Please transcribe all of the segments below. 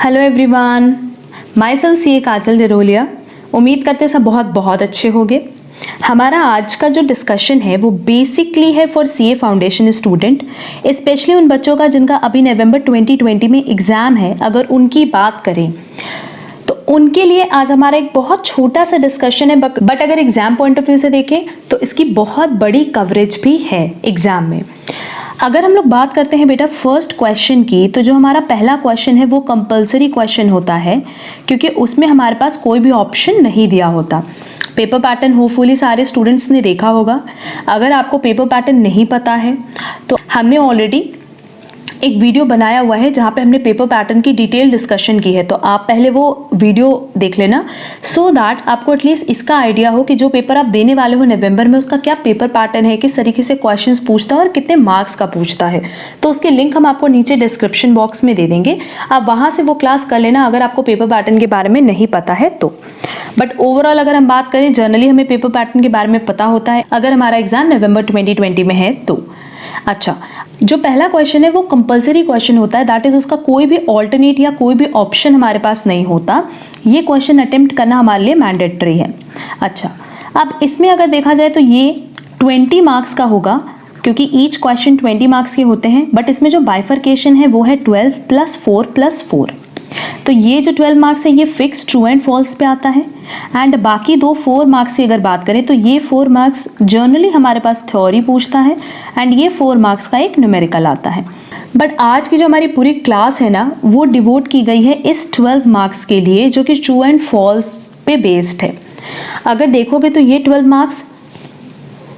Hello everyone, my self सी ए काजल डिरोलिया। उम्मीद करते सब बहुत बहुत अच्छे होंगे। हमारा आज का जो डिस्कशन है वो बेसिकली है for CA foundation student, specially उन बच्चों का जिनका अभी नवंबर 2020 में एग्ज़ाम है। अगर उनकी बात करें तो उनके लिए आज हमारा एक बहुत छोटा सा डिस्कशन है, बट अगर एग्ज़ाम पॉइंट ऑफ व्यू से देखें तो इसकी बहुत बड़ी कवरेज भी है एग्ज़ाम में। अगर हम लोग बात करते हैं बेटा फर्स्ट क्वेश्चन की, तो जो हमारा पहला क्वेश्चन है वो कंपलसरी क्वेश्चन होता है, क्योंकि उसमें हमारे पास कोई भी ऑप्शन नहीं दिया होता। पेपर पैटर्न होपफुली सारे स्टूडेंट्स ने देखा होगा। अगर आपको पेपर पैटर्न नहीं पता है तो हमने ऑलरेडी एक वीडियो बनाया हुआ है जहाँ पे हमने पेपर पैटर्न की डिटेल डिस्कशन की है, तो आप पहले वो वीडियो देख लेना, सो दैट आपको एटलीस्ट इसका आइडिया हो कि जो पेपर आप देने वाले हो नवंबर में उसका क्या पेपर पैटर्न है, किस तरीके से क्वेश्चंस पूछता है और कितने मार्क्स का पूछता है। तो उसके लिंक हम आपको नीचे डिस्क्रिप्शन बॉक्स में दे देंगे, आप वहाँ से वो क्लास कर लेना अगर आपको पेपर पैटर्न के बारे में नहीं पता है तो। बट ओवरऑल अगर हम बात करें, जनरली हमें पेपर पैटर्न के बारे में पता होता है अगर हमारा एग्जाम नवंबर 2020 में है तो। अच्छा, जो पहला क्वेश्चन है वो कंपलसरी क्वेश्चन होता है, दैट इज उसका कोई भी ऑल्टरनेट या कोई भी ऑप्शन हमारे पास नहीं होता। ये क्वेश्चन अटेम्प्ट करना हमारे लिए मैंडेटरी है। अच्छा, अब इसमें अगर देखा जाए तो ये 20 मार्क्स का होगा, क्योंकि ईच क्वेश्चन 20 मार्क्स के होते हैं, बट इसमें जो बाइफरकेशन है वो है 12 + 4 + 4। तो ये जो 12 मार्क्स है ये फिक्स ट्रू एंड फॉल्स पे आता है, एंड बाकी दो 4 मार्क्स की अगर बात करें तो ये 4 मार्क्स जनरली हमारे पास थ्योरी पूछता है, एंड ये 4 मार्क्स का एक न्यूमेरिकल आता है। बट आज की जो हमारी पूरी क्लास है ना, वो डिवोट की गई है इस 12 मार्क्स के लिए, जो कि ट्रू एंड फॉल्स पे बेस्ड है। अगर देखोगे तो ये 12 मार्क्स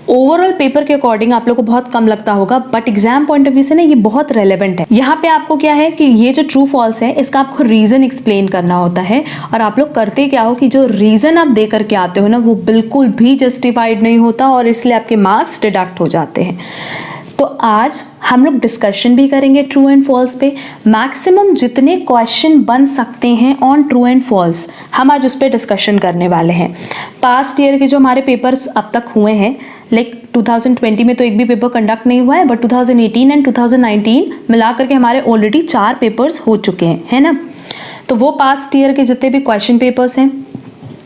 ओवरऑल पेपर के अकॉर्डिंग आप लोग को बहुत कम लगता होगा, but exam point of view से ना ये बहुत रेलेवेंट है। यहाँ पे आपको क्या है कि ये जो ट्रू फॉल्स है इसका आपको रीजन एक्सप्लेन करना होता है, और आप लोग करते क्या हो कि जो रीजन आप दे करके आते हो ना वो बिल्कुल भी जस्टिफाइड नहीं होता, और इसलिए आपके मार्क्स डिडक्ट हो जाते हैं। तो आज हम लोग डिस्कशन भी करेंगे ट्रू एंड फॉल्स पे। मैक्सिमम जितने क्वेश्चन बन सकते हैं ऑन ट्रू एंड फॉल्स हम आज उस पर डिस्कशन करने वाले हैं। पास्ट ईयर के जो हमारे पेपर्स अब तक हुए हैं, लाइक 2020 में तो एक भी पेपर कंडक्ट नहीं हुआ है, बट 2018 एंड 2019 मिला करके हमारे ऑलरेडी 4 पेपर्स हो चुके हैं, है ना। तो वो पास्ट ईयर के जितने भी क्वेश्चन पेपर्स हैं,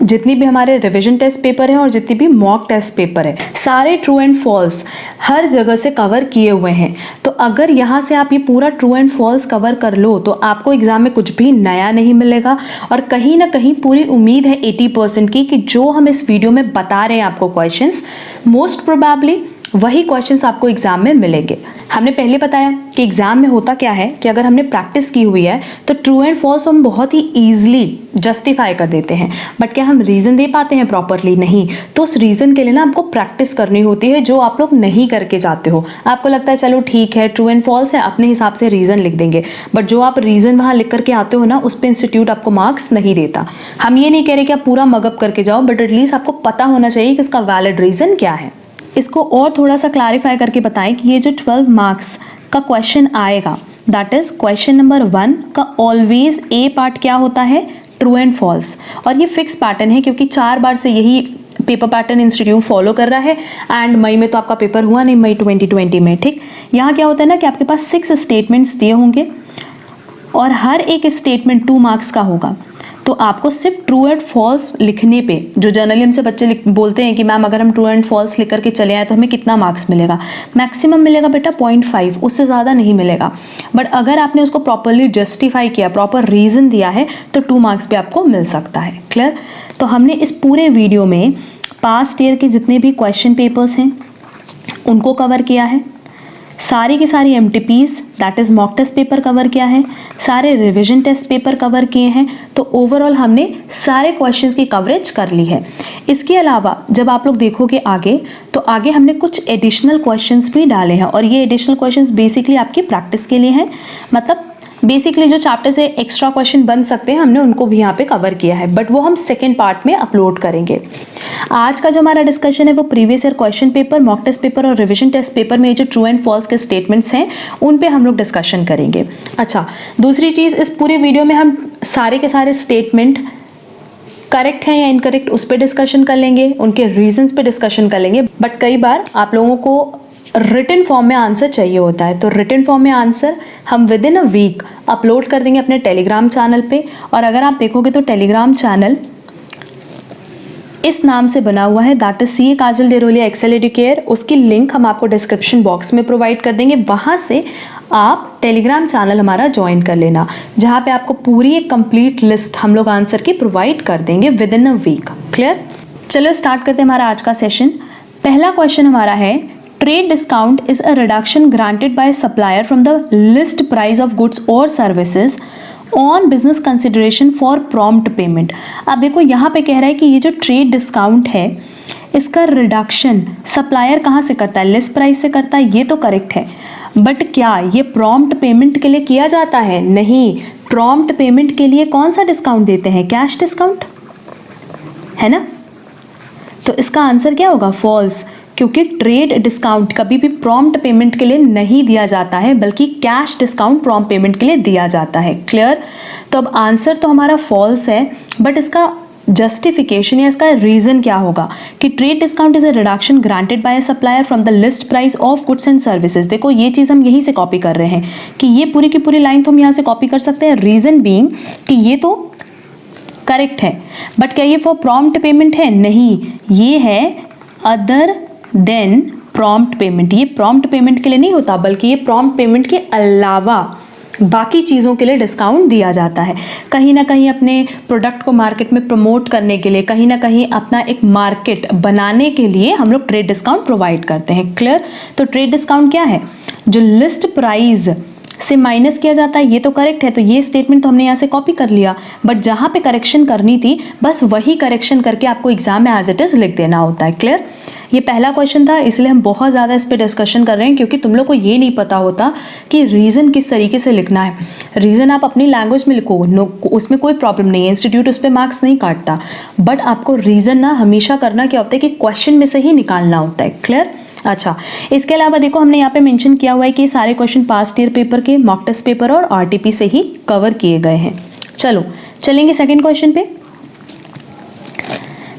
जितनी भी हमारे रिवीजन टेस्ट पेपर हैं और जितनी भी मॉक टेस्ट पेपर है, सारे ट्रू एंड फॉल्स हर जगह से कवर किए हुए हैं। तो अगर यहाँ से आप ये पूरा ट्रू एंड फॉल्स कवर कर लो तो आपको एग्जाम में कुछ भी नया नहीं मिलेगा, और कहीं ना कहीं पूरी उम्मीद है 80% की कि जो हम इस वीडियो में बता रहे हैं आपको क्वेश्चंस, मोस्ट प्रोबेबली वही क्वेश्चंस आपको एग्जाम में मिलेंगे। हमने पहले बताया कि एग्जाम में होता क्या है कि अगर हमने प्रैक्टिस की हुई है तो ट्रू एंड फॉल्स हम बहुत ही ईजिली जस्टिफाई कर देते हैं, बट क्या हम रीज़न दे पाते हैं प्रॉपरली? नहीं। तो उस रीज़न के लिए ना आपको प्रैक्टिस करनी होती है, जो आप लोग नहीं करके जाते हो। आपको लगता है चलो ठीक है ट्रू एंड फॉल्स है, अपने हिसाब से रीज़न लिख देंगे, बट जो आप रीज़न वहाँ लिख करके आते हो ना उस पर इंस्टीट्यूट आपको मार्क्स नहीं देता। हम ये नहीं कह रहे कि आप पूरा मगअप करके जाओ, बट एटलीस्ट आपको पता होना चाहिए कि उसका वैलिड रीज़न क्या है। इसको और थोड़ा सा क्लैरिफाई करके बताएं कि ये जो 12 मार्क्स का क्वेश्चन आएगा, दैट इज क्वेश्चन नंबर 1 का ऑलवेज ए पार्ट क्या होता है? True and false. और ये फिक्स पैटर्न है, क्योंकि 4 बार से यही पेपर पैटर्न इंस्टीट्यूट फॉलो कर रहा है, एंड मई में तो आपका पेपर हुआ नहीं, मई 2020 में, ठीक। यहाँ क्या होता है ना कि आपके पास 6 स्टेटमेंट्स दिए होंगे और हर एक स्टेटमेंट 2 मार्क्स का होगा। तो आपको सिर्फ ट्रू एंड फॉल्स लिखने पे, जो जर्नली हमसे बच्चे बोलते हैं कि मैम अगर हम ट्रू एंड फॉल्स लिख करके चले आए तो हमें कितना मार्क्स मिलेगा? मैक्सिमम मिलेगा बेटा 0.5, उससे ज़्यादा नहीं मिलेगा। बट अगर आपने उसको प्रॉपरली जस्टिफाई किया, प्रॉपर रीज़न दिया है, तो 2 मार्क्स पे आपको मिल सकता है। क्लियर? तो हमने इस पूरे वीडियो में पास्ट ईयर के जितने भी क्वेश्चन पेपर्स हैं उनको कवर किया है, सारी की सारी MTPs that is mock test paper cover किया है, सारे रिवीजन टेस्ट पेपर कवर किए हैं। तो ओवरऑल हमने सारे क्वेश्चंस की कवरेज कर ली है। इसके अलावा जब आप लोग देखोगे आगे, तो आगे हमने कुछ एडिशनल क्वेश्चंस भी डाले हैं, और ये एडिशनल क्वेश्चंस बेसिकली आपकी प्रैक्टिस के लिए हैं। मतलब बेसिकली जो चैप्टर से एक्स्ट्रा क्वेश्चन बन सकते हैं हमने उनको भी यहाँ पे कवर किया है, बट वो हम सेकेंड पार्ट में अपलोड करेंगे। आज का जो हमारा डिस्कशन है वो previous year question paper, mock test paper और रिवीजन टेस्ट पेपर में जो ट्रू एंड फॉल्स के स्टेटमेंट्स हैं उन पे हम लोग डिस्कशन करेंगे। अच्छा, दूसरी चीज़, इस पूरे वीडियो में हम सारे के सारे स्टेटमेंट करेक्ट हैं या इनकरेक्ट उस पर डिस्कशन कर लेंगे, उनके रीजंस पे डिस्कशन कर लेंगे। बट कई बार आप लोगों को रिटन फॉर्म में आंसर चाहिए होता है। तो रिटन फॉर्म में आंसर हम within a week upload कर देंगे अपने टेलीग्राम चैनल पे। और अगर आप देखोगे तो टेलीग्राम चैनल इस नाम से बना हुआ है, that is CA Kajal Deroliya Excel Educare. उसकी लिंक हम आपको डिस्क्रिप्शन बॉक्स में प्रोवाइड कर देंगे, वहाँ से आप टेलीग्राम चैनल हमारा ज्वाइन कर लेना, जहाँ पे आपको पूरी एक कंप्लीट लिस्ट हम लोग आंसर की प्रोवाइड कर देंगे within a week. Clear? चलो स्टार्ट करते हैं हमारा आज का सेशन। पहला क्वेश्चन हमारा है, trade discount is a reduction granted by supplier from the list price of goods और services on business consideration for prompt payment. अब देखो यहाँ पे कह रहा है कि ये जो ट्रेड डिस्काउंट है इसका रिडक्शन सप्लायर कहाँ से करता है, लिस्ट प्राइस से करता है, ये तो करेक्ट है। बट क्या ये प्रॉम्प्ट पेमेंट के लिए किया जाता है? नहीं, प्रॉम्प्ट पेमेंट के लिए कौन सा डिस्काउंट देते हैं? कैश डिस्काउंट, है ना? तो इसका आंसर क्या होगा? फॉल्स, क्योंकि ट्रेड डिस्काउंट कभी भी प्रॉम्प्ट पेमेंट के लिए नहीं दिया जाता है, बल्कि कैश डिस्काउंट प्रॉम्प्ट पेमेंट के लिए दिया जाता है। क्लियर? तो अब आंसर तो हमारा फॉल्स है, बट इसका जस्टिफिकेशन या इसका रीजन क्या होगा कि trade discount is a reduction granted bye a supplier from the list price of goods and services. देखो ये चीज हम यहीं से कॉपी कर रहे हैं कि ये पूरी की पूरी लाइन तो हम यहाँ से कॉपी कर सकते हैं, रीजन बीइंग कि ये तो करेक्ट है, बट क्या ये फॉर प्रॉम्प्ट पेमेंट है? नहीं, ये है अदर देन प्रॉम्प्ट पेमेंट। ये प्रॉम्प्ट पेमेंट के लिए नहीं होता, बल्कि ये प्रॉम्प्ट पेमेंट के अलावा बाकी चीज़ों के लिए डिस्काउंट दिया जाता है। कहीं ना कहीं अपने प्रोडक्ट को मार्केट में प्रमोट करने के लिए, कहीं ना कहीं अपना एक मार्केट बनाने के लिए हम लोग ट्रेड डिस्काउंट प्रोवाइड करते हैं। क्लियर? तो ट्रेड डिस्काउंट क्या है? जो लिस्ट प्राइस से माइनस किया जाता है, ये तो करेक्ट है। तो ये स्टेटमेंट तो हमने यहाँ से कॉपी कर लिया, बट जहाँ पे करेक्शन करनी थी बस वही करेक्शन करके आपको एग्जाम में एज इट इज लिख देना होता है। क्लियर? ये पहला क्वेश्चन था, इसलिए हम बहुत ज़्यादा इस पर डिस्कशन कर रहे हैं, क्योंकि तुम लोग को ये नहीं पता होता कि रीज़न किस तरीके से लिखना है। रीज़न आप अपनी लैंग्वेज में लिखो, उसमें कोई प्रॉब्लम नहीं है, इंस्टीट्यूट उस पर मार्क्स नहीं काटता, बट आपको रीज़न ना हमेशा करना क्या होता है कि क्वेश्चन में से ही निकालना होता है। क्लियर? अच्छा, इसके अलावा देखो हमने यहाँ पे मेंशन किया हुआ है कि सारे क्वेश्चन पास्ट ईयर पेपर के, मॉक टेस्ट पेपर और RTP से ही कवर किए गए हैं। चलो चलेंगे सेकंड क्वेश्चन पे।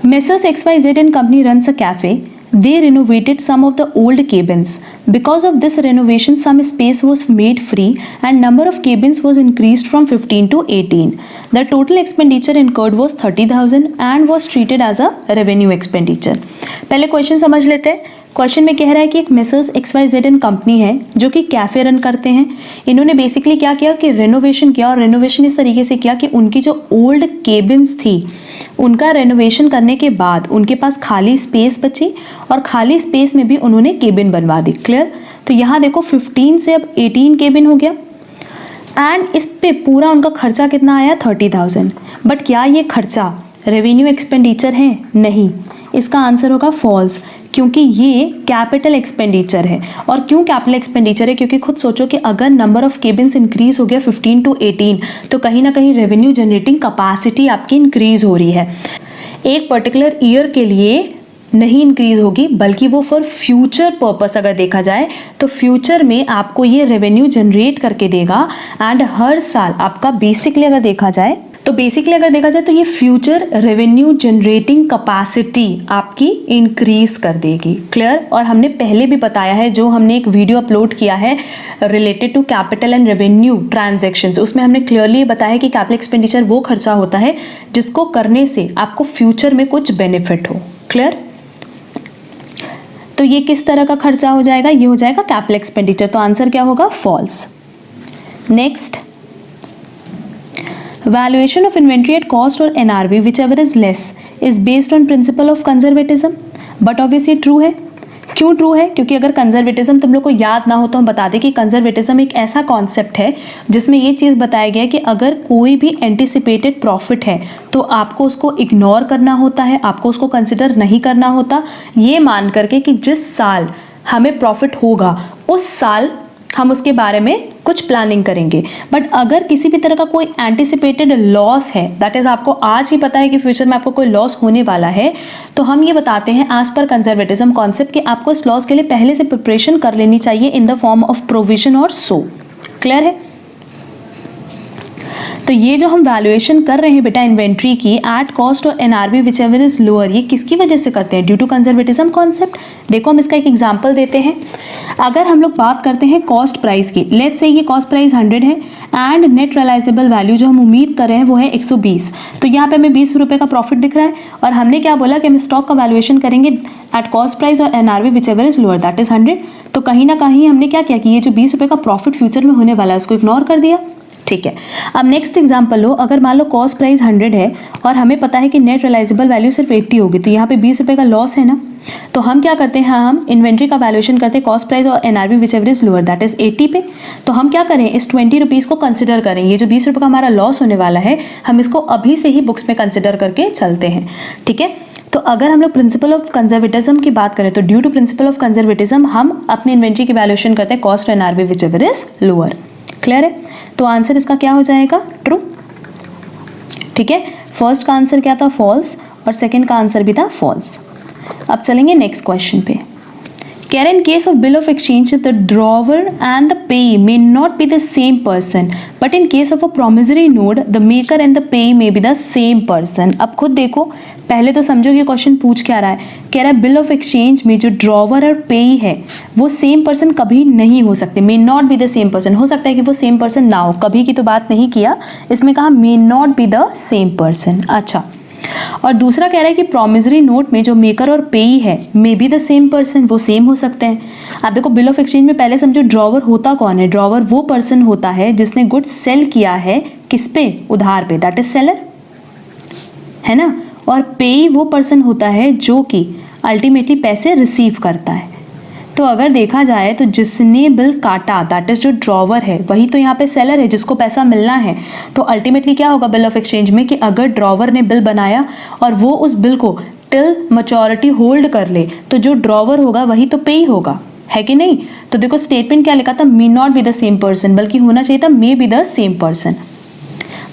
Messrs XYZ and company runs a cafe. They renovated some of the old cabins. Because of this renovation, some space was made free and number of cabins was increased from 15 to 18. The total expenditure incurred was 30,000 and was treated as a revenue expenditure. पहले question समझ लेते हैं। Question में कह रहा है कि एक मेसर्स XYZ एंड कंपनी है जो कि कैफ़े रन करते हैं। इन्होंने बेसिकली क्या किया कि रेनोवेशन किया, और रेनोवेशन इस तरीके से किया कि उनकी जो ओल्ड केबिन्स थी उनका रेनोवेशन करने के बाद उनके पास खाली स्पेस बची, और खाली स्पेस में भी उन्होंने केबिन बनवा दी। क्लियर? तो यहाँ देखो 15 से अब 18 केबिन हो गया, एंड इस पे पूरा उनका खर्चा कितना आया? 30,000। बट क्या ये खर्चा रेवेन्यू एक्सपेंडिचर है? नहीं, इसका आंसर होगा फॉल्स, क्योंकि ये कैपिटल एक्सपेंडिचर है। और क्यों कैपिटल एक्सपेंडिचर है? क्योंकि खुद सोचो कि अगर नंबर ऑफ केबिन्स इंक्रीज हो गया 15 to 18, तो कहीं ना कहीं रेवेन्यू जनरेटिंग कैपेसिटी आपकी इंक्रीज हो रही है। एक पर्टिकुलर ईयर के लिए नहीं इंक्रीज होगी, बल्कि वो फॉर फ्यूचर पर्पस अगर देखा जाए तो फ्यूचर में आपको ये रेवेन्यू जनरेट करके देगा। एंड हर साल आपका बेसिकली अगर देखा जाए तो ये फ्यूचर रेवेन्यू जनरेटिंग कैपेसिटी आपकी इंक्रीज कर देगी। क्लियर? और हमने पहले भी बताया है, जो हमने एक वीडियो अपलोड किया है related to capital and revenue transactions, उसमें हमने क्लियरली बताया कि कैपिटल एक्सपेंडिचर वो खर्चा होता है जिसको करने से आपको फ्यूचर में कुछ बेनिफिट हो। क्लियर? तो ये किस तरह का खर्चा हो जाएगा? ये हो जाएगा कैपिटल एक्सपेंडिचर। तो आंसर क्या होगा? False. Next, valuation of inventory at cost or NRV whichever is less is based on principle of conservatism, but obviously true है। क्यों ट्रू है? क्योंकि अगर कंजर्वेटिज्म तुम लोग को याद ना हो तो हम बता दें कि कंजर्वेटिज्म एक ऐसा कॉन्सेप्ट है जिसमें ये चीज़ बताया गया है कि अगर कोई भी एंटिसिपेटेड प्रॉफिट है तो आपको उसको इग्नोर करना होता है, आपको उसको कंसिडर नहीं करना होता, ये मान करके कि जिस साल हमें प्रॉफिट होगा उस साल हम उसके बारे में कुछ प्लानिंग करेंगे। बट अगर किसी भी तरह का कोई एंटिसिपेटेड लॉस है, दैट इज आपको आज ही पता है कि फ्यूचर में आपको कोई लॉस होने वाला है, तो हम ये बताते हैं एज पर कंजर्वेटिज्म कॉन्सेप्ट कि आपको इस लॉस के लिए पहले से प्रिपरेशन कर लेनी चाहिए in the form of provision और सो। क्लियर है? तो ये जो हम वैल्यूएशन कर रहे हैं बेटा इन्वेंट्री की एट कॉस्ट और NRV whichever is lower, ये किसकी वजह से करते हैं? Due to conservatism concept. देखो हम इसका एक एग्जांपल देते हैं। अगर हम लोग बात करते हैं कॉस्ट प्राइस की, लेट्स से ये कॉस्ट प्राइस 100 है एंड नेट रियलाइजेबल वैल्यू जो हम उम्मीद कर रहे हैं वो है 120। तो यहाँ पे हमें 20 रुपये का प्रॉफिट दिख रहा है और हमने क्या बोला कि हम स्टॉक का वैल्यूएशन करेंगे एट कॉस्ट प्राइस और NRV whichever is lower that is 100। तो कहीं ना कहीं हमने क्या किया कि ये जो 20 रुपये का प्रॉफिट फ्यूचर में होने वाला है उसको इग्नोर कर दिया। ठीक है, अब नेक्स्ट एग्जांपल लो। अगर मान लो कॉस्ट प्राइस 100 है और हमें पता है कि नेट रियलाइजेबल वैल्यू सिर्फ 80 होगी, तो यहाँ पे 20 रुपये का लॉस है ना। तो हम क्या करते हैं, हम इन्वेंट्री का वैल्यूएशन करते हैं कॉस्ट प्राइस और NRV whichever is lower that is 80 पे। तो हम क्या करें, इस 20 रुपीज़ को कंसिडर करें। ये जो 20 रुपये का हमारा लॉस होने वाला है हम इसको अभी से ही बुक्स में कंसिडर करके चलते हैं। ठीक है, तो अगर हम लोग प्रिंसिपल ऑफ कंजर्वेटिज्म की बात करें तो due to principle of conservatism हम अपनी इन्वेंट्री की वैल्यूएशन करते हैं cost NRV whichever is lower. Clear है? तो आंसर इसका क्या हो जाएगा? ट्रू। ठीक है, फर्स्ट का आंसर क्या था? फॉल्स, और सेकंड का आंसर भी था फॉल्स। अब चलेंगे नेक्स्ट क्वेश्चन पे। Care in case of bill of exchange, the drawer and the payee may not be the same person, but in case of a promissory note, the maker and the payee may be the same person. अब खुद देखो, पहले तो समझो कि question पूछ क्या रहा है। कह रहा है बिल ऑफ एक्सचेंज में जो ड्रॉवर और पेई है वो सेम पर्सन कभी नहीं हो सकते। May not be the same person, हो सकता है कि वो सेम पर्सन ना हो, कभी की तो बात नहीं किया, इसमें कहा may not be the same person. अच्छा, और दूसरा कह रहा है कि प्रॉमिसरी नोट में जो मेकर और पेई है may be the same person, वो सेम हो सकते हैं। आप देखो बिल ऑफ एक्सचेंज में पहले समझो ड्रॉवर होता कौन है। ड्रॉवर वो पर्सन होता है जिसने गुड्स सेल किया है किस पे? उधार पे, दैट इज सेलर, है ना। और पेई वो पर्सन होता है जो कि अल्टीमेटली पैसे रिसीव करता है। तो अगर देखा जाए तो जिसने बिल काटा दैट इज जो ड्रॉवर है वही तो यहाँ पे सेलर है जिसको पैसा मिलना है। तो अल्टीमेटली क्या होगा बिल ऑफ एक्सचेंज में कि अगर ड्रॉवर ने बिल बनाया और वो उस बिल को टिल मैच्योरिटी होल्ड कर ले तो जो ड्रॉवर होगा वही तो पेई होगा, है कि नहीं। तो देखो स्टेटमेंट क्या लिखा था, may not be the same person, बल्कि होना चाहिए था मे be the same person.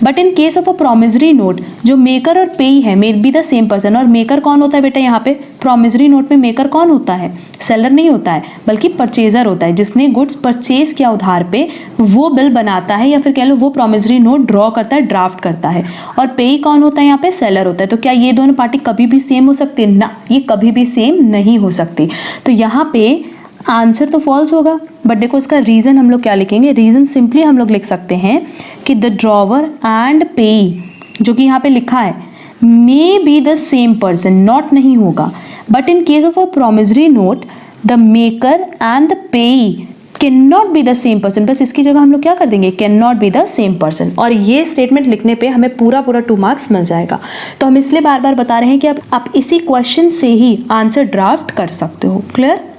But in case of a promissory note जो मेकर और पेई है may be the same person. और मेकर कौन होता है बेटा यहाँ पे? प्रोमिसरी नोट में मेकर कौन होता है? सेलर नहीं होता है बल्कि परचेजर होता है, जिसने गुड्स परचेज किया उधार पे वो बिल बनाता है या फिर कह लो वो प्रोमिसरी नोट ड्रॉ करता है, ड्राफ्ट करता है। और पेई कौन होता है यहाँ पे? सेलर होता है। तो क्या ये दोनों पार्टी कभी भी सेम हो सकती है? ना, ये कभी भी सेम नहीं हो सकती। तो यहाँ पे आंसर तो फॉल्स होगा। बट देखो इसका रीज़न हम लोग क्या लिखेंगे, रीज़न सिंपली हम लोग लिख सकते हैं कि द ड्रॉवर एंड पेई जो कि यहाँ पे लिखा है may be the same person, not नहीं होगा। But in case of a promissory note the maker and the payee can not be the same person, बस इसकी जगह हम लोग क्या कर देंगे, can not be the same person. और ये स्टेटमेंट लिखने पे हमें पूरा 2 मार्क्स मिल जाएगा। तो हम इसलिए बार बार बता रहे हैं कि आप इसी क्वेश्चन से ही आंसर ड्राफ्ट कर सकते हो। Clear?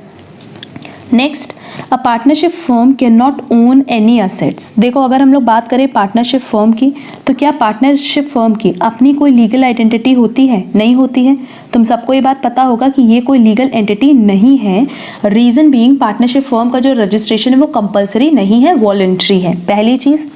Next, a partnership firm can not own any assets. देखो अगर हम लोग बात करें पार्टनरशिप फर्म की तो क्या पार्टनरशिप फर्म की अपनी कोई लीगल आइडेंटिटी होती है? नहीं होती है। तुम सबको ये बात पता होगा कि ये कोई लीगल एंटिटी नहीं है। रीज़न बीइंग पार्टनरशिप फर्म का जो रजिस्ट्रेशन है वो कंपलसरी नहीं है, वॉलंटरी है, पहली चीज़।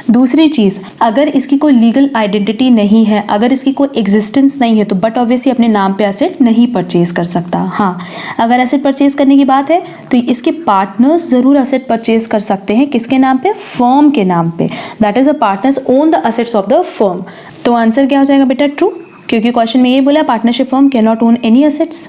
दूसरी चीज़, अगर इसकी कोई लीगल आइडेंटिटी नहीं है, अगर इसकी कोई एग्जिस्टेंस नहीं है तो बट ऑब्वियसली अपने नाम पे एसेट नहीं परचेज कर सकता। हाँ, अगर एसेट परचेज करने की बात है तो इसके पार्टनर्स ज़रूर एसेट परचेज कर सकते हैं। किसके नाम पे? फर्म के नाम पे। That is a partners own the assets of the firm. तो आंसर क्या हो जाएगा बेटा? ट्रू, क्योंकि क्वेश्चन में ये बोला partnership firm can not own any assets.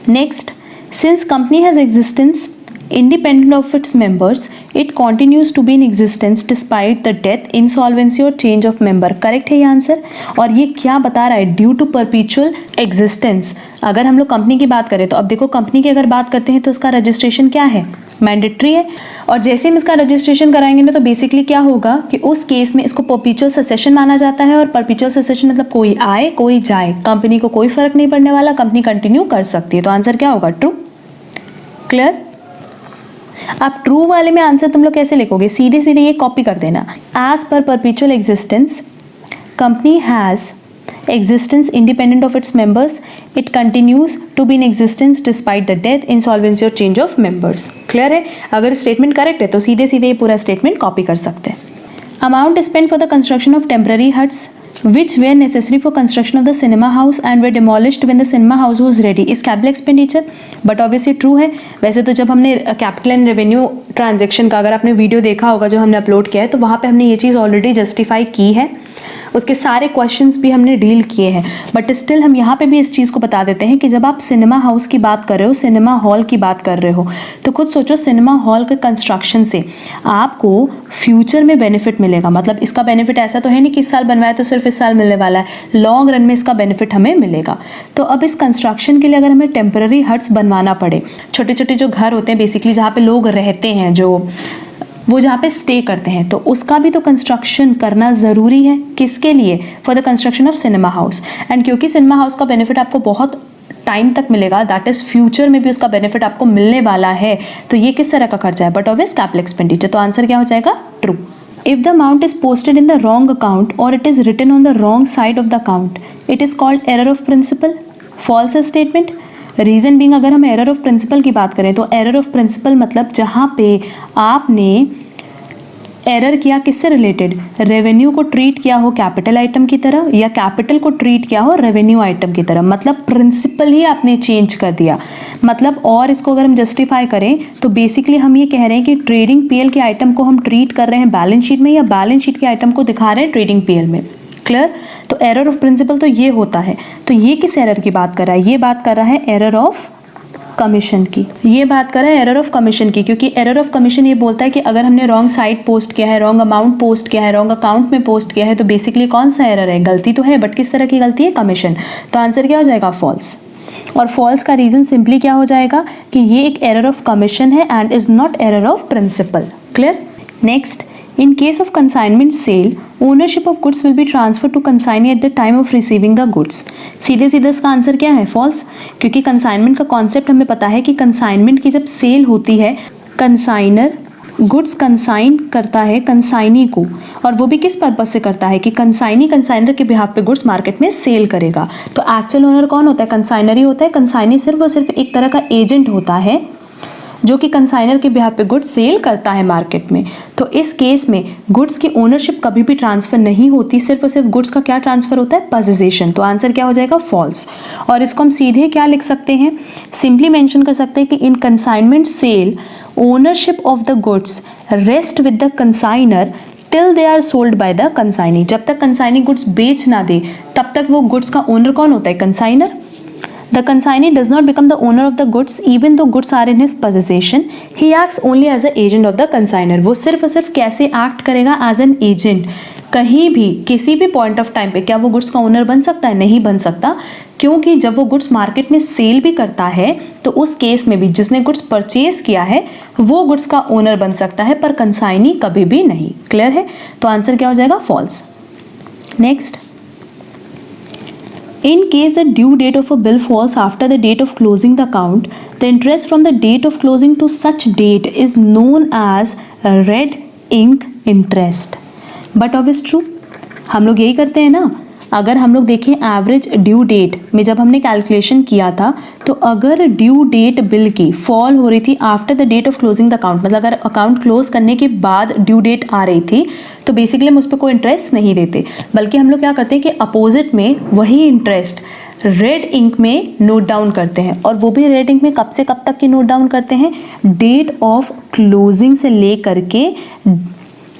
Next, since company has existence independent of its members, it continues to be in existence despite the death, insolvency और change of member। करेक्ट है ये answer. और ये क्या बता रहा है? Due to perpetual existence. अगर हम लोग कंपनी की बात करें तो अब देखो कंपनी की अगर बात करते हैं तो इसका रजिस्ट्रेशन क्या है? मैंडेटरी है। और जैसे हम इसका रजिस्ट्रेशन कराएंगे ना तो बेसिकली क्या होगा कि उस केस में इसको परपीचुअल सक्सेशन माना जाता है। और परपीचुअल सक्सेशन मतलब कोई आए कोई जाए, कंपनी को कोई फर्क नहीं पड़ने वाला, कंपनी कंटिन्यू कर सकती है। तो आंसर क्या होगा? ट्रू। क्लियर? अब ट्रू वाले में आंसर तुम लोग कैसे लिखोगे? सीधे सीधे ये कॉपी कर देना। एज पर perpetual existence company has existence independent of its members, it continues to be in existence despite the death, insolvency और change of members। क्लियर है? अगर स्टेटमेंट करेक्ट है तो सीधे सीधे ये पूरा स्टेटमेंट कॉपी कर सकते हैं। Amount spend for the construction of temporary huts which were necessary for construction of the cinema house and were demolished when the cinema house was ready is capital expenditure. But obviously true है. वैसे तो जब हमने capital and revenue transaction का अगर आपने video देखा होगा जो हमने अपलोड किया है तो वहाँ पे हमने ये चीज़ ऑलरेडी जस्टिफाई की है, उसके सारे क्वेश्चंस भी हमने डील किए हैं. बट स्टिल हम यहाँ पे भी इस चीज़ को बता देते हैं कि जब आप सिनेमा हाउस की बात कर रहे हो, सिनेमा हॉल की बात कर रहे हो, तो खुद सोचो सिनेमा हॉल के कंस्ट्रक्शन से आपको फ्यूचर में बेनिफिट मिलेगा. मतलब इसका बेनिफिट ऐसा तो है नहीं कि इस साल बनवाया तो सिर्फ इस साल मिलने वाला है, लॉन्ग रन में इसका बेनिफिट हमें मिलेगा. तो अब इस कंस्ट्रक्शन के लिए अगर हमें टेम्पररी हट्स बनवाना पड़े, छोटे छोटे जो घर होते हैं बेसिकली जहाँ पे लोग रहते हैं, जो वो जहाँ पे स्टे करते हैं, तो उसका भी तो कंस्ट्रक्शन करना ज़रूरी है. किसके लिए? For the construction of cinema house. And क्योंकि सिनेमा हाउस का बेनिफिट आपको बहुत टाइम तक मिलेगा, दैट इज़ फ्यूचर में भी उसका बेनिफिट आपको मिलने वाला है, तो ये किस तरह का खर्चा है? But obvious capital expenditure. तो आंसर क्या हो जाएगा? True. If the amount is posted in the wrong account or it is written on the wrong side of the account, it is called error of principle. False statement. Reason being अगर हम error of principal की बात करें तो error of principal मतलब जहाँ पे आपने एरर किया किससे रिलेटेड? रेवेन्यू को ट्रीट किया हो कैपिटल आइटम की तरह या कैपिटल को ट्रीट किया हो रेवेन्यू आइटम की तरह. मतलब प्रिंसिपल ही आपने चेंज कर दिया. मतलब और इसको अगर हम जस्टिफाई करें तो बेसिकली हम ये कह रहे हैं कि ट्रेडिंग पीएल के आइटम को हम ट्रीट कर रहे हैं बैलेंस शीट में या बैलेंस शीट के आइटम को दिखा रहे हैं ट्रेडिंग पीएल में. क्लियर? तो एरर ऑफ प्रिंसिपल तो ये होता है. तो ये किस एरर की बात कर रहा है? ये बात कर रहा है एरर ऑफ कमीशन की. ये बात कर रहा है एरर ऑफ कमीशन की, क्योंकि एरर ऑफ कमीशन ये बोलता है कि अगर हमने रॉन्ग साइड पोस्ट किया है, रॉन्ग अमाउंट पोस्ट किया है, रॉन्ग अकाउंट में पोस्ट किया है, तो बेसिकली कौन सा एरर है? गलती तो है, बट किस तरह की गलती है? कमीशन. तो आंसर क्या हो जाएगा? फॉल्स. और फॉल्स का रीजन सिंपली क्या हो जाएगा कि ये एक एरर ऑफ कमीशन है and is not error of principle. Clear? Next, in case of consignment sale, ownership of goods will be transferred to consignee at the time of receiving the goods. सीधे सीधे इसका answer क्या है? False. क्योंकि consignment का concept हमें पता है कि कंसाइनमेंट की जब सेल होती है, कंसाइनर गुड्स कंसाइन करता है कंसाइनी को, और वो भी किस पर्पज से करता है कि कंसाइनी कंसाइनर के बिहाफ पे गुड्स मार्केट में सेल करेगा. तो एक्चुअल ओनर कौन होता है? कंसाइनर ही होता है. कंसाइनी सिर्फ और सिर्फ एक तरह का एजेंट होता है जो कि कंसाइनर के बिहाफ पे गुड्स सेल करता है मार्केट में. तो इस केस में गुड्स की ओनरशिप कभी भी ट्रांसफर नहीं होती, सिर्फ और सिर्फ गुड्स का क्या ट्रांसफर होता है? पोजीशन. तो आंसर क्या हो जाएगा? फॉल्स. और इसको हम सीधे क्या लिख सकते हैं? सिंपली मेंशन कर सकते हैं कि in consignment sale ownership of the goods rest with the consignor till they are sold by the consignee. जब तक कंसाइनी गुड्स बेच ना दे तब तक वो गुड्स का ओनर कौन होता है? Consignor. The consignee does not become the owner of the goods even though goods are in his possession. He acts only as an agent of the consignor. वो सिर्फ और सिर्फ कैसे एक्ट करेगा? As an agent. कहीं भी किसी भी पॉइंट ऑफ टाइम पे क्या वो गुड्स का ओनर बन सकता है? नहीं बन सकता, क्योंकि जब वो गुड्स मार्केट में सेल भी करता है तो उस केस में भी जिसने गुड्स परचेज किया है वो गुड्स का ओनर बन सकता है, पर कंसाइनी कभी भी नहीं. क्लियर है? तो आंसर क्या हो जाएगा? False. Next, in case the due date of a bill falls after the date of closing the account, the interest from the date of closing to such date is known as red ink interest. But obvious true. हम लोग यही करते हैं ना. अगर हम लोग देखें एवरेज ड्यू डेट में जब हमने कैलकुलेशन किया था, तो अगर ड्यू डेट बिल की फॉल हो रही थी after the date of closing the account, मतलब अगर अकाउंट क्लोज करने के बाद ड्यू डेट आ रही थी, तो बेसिकली हम उस पर कोई इंटरेस्ट नहीं देते, बल्कि हम लोग क्या करते हैं कि अपोजिट में वही इंटरेस्ट रेड इंक में नोट डाउन करते हैं. और वो भी रेड इंक में कब से कब तक की नोट डाउन करते हैं? डेट ऑफ क्लोजिंग से लेकर के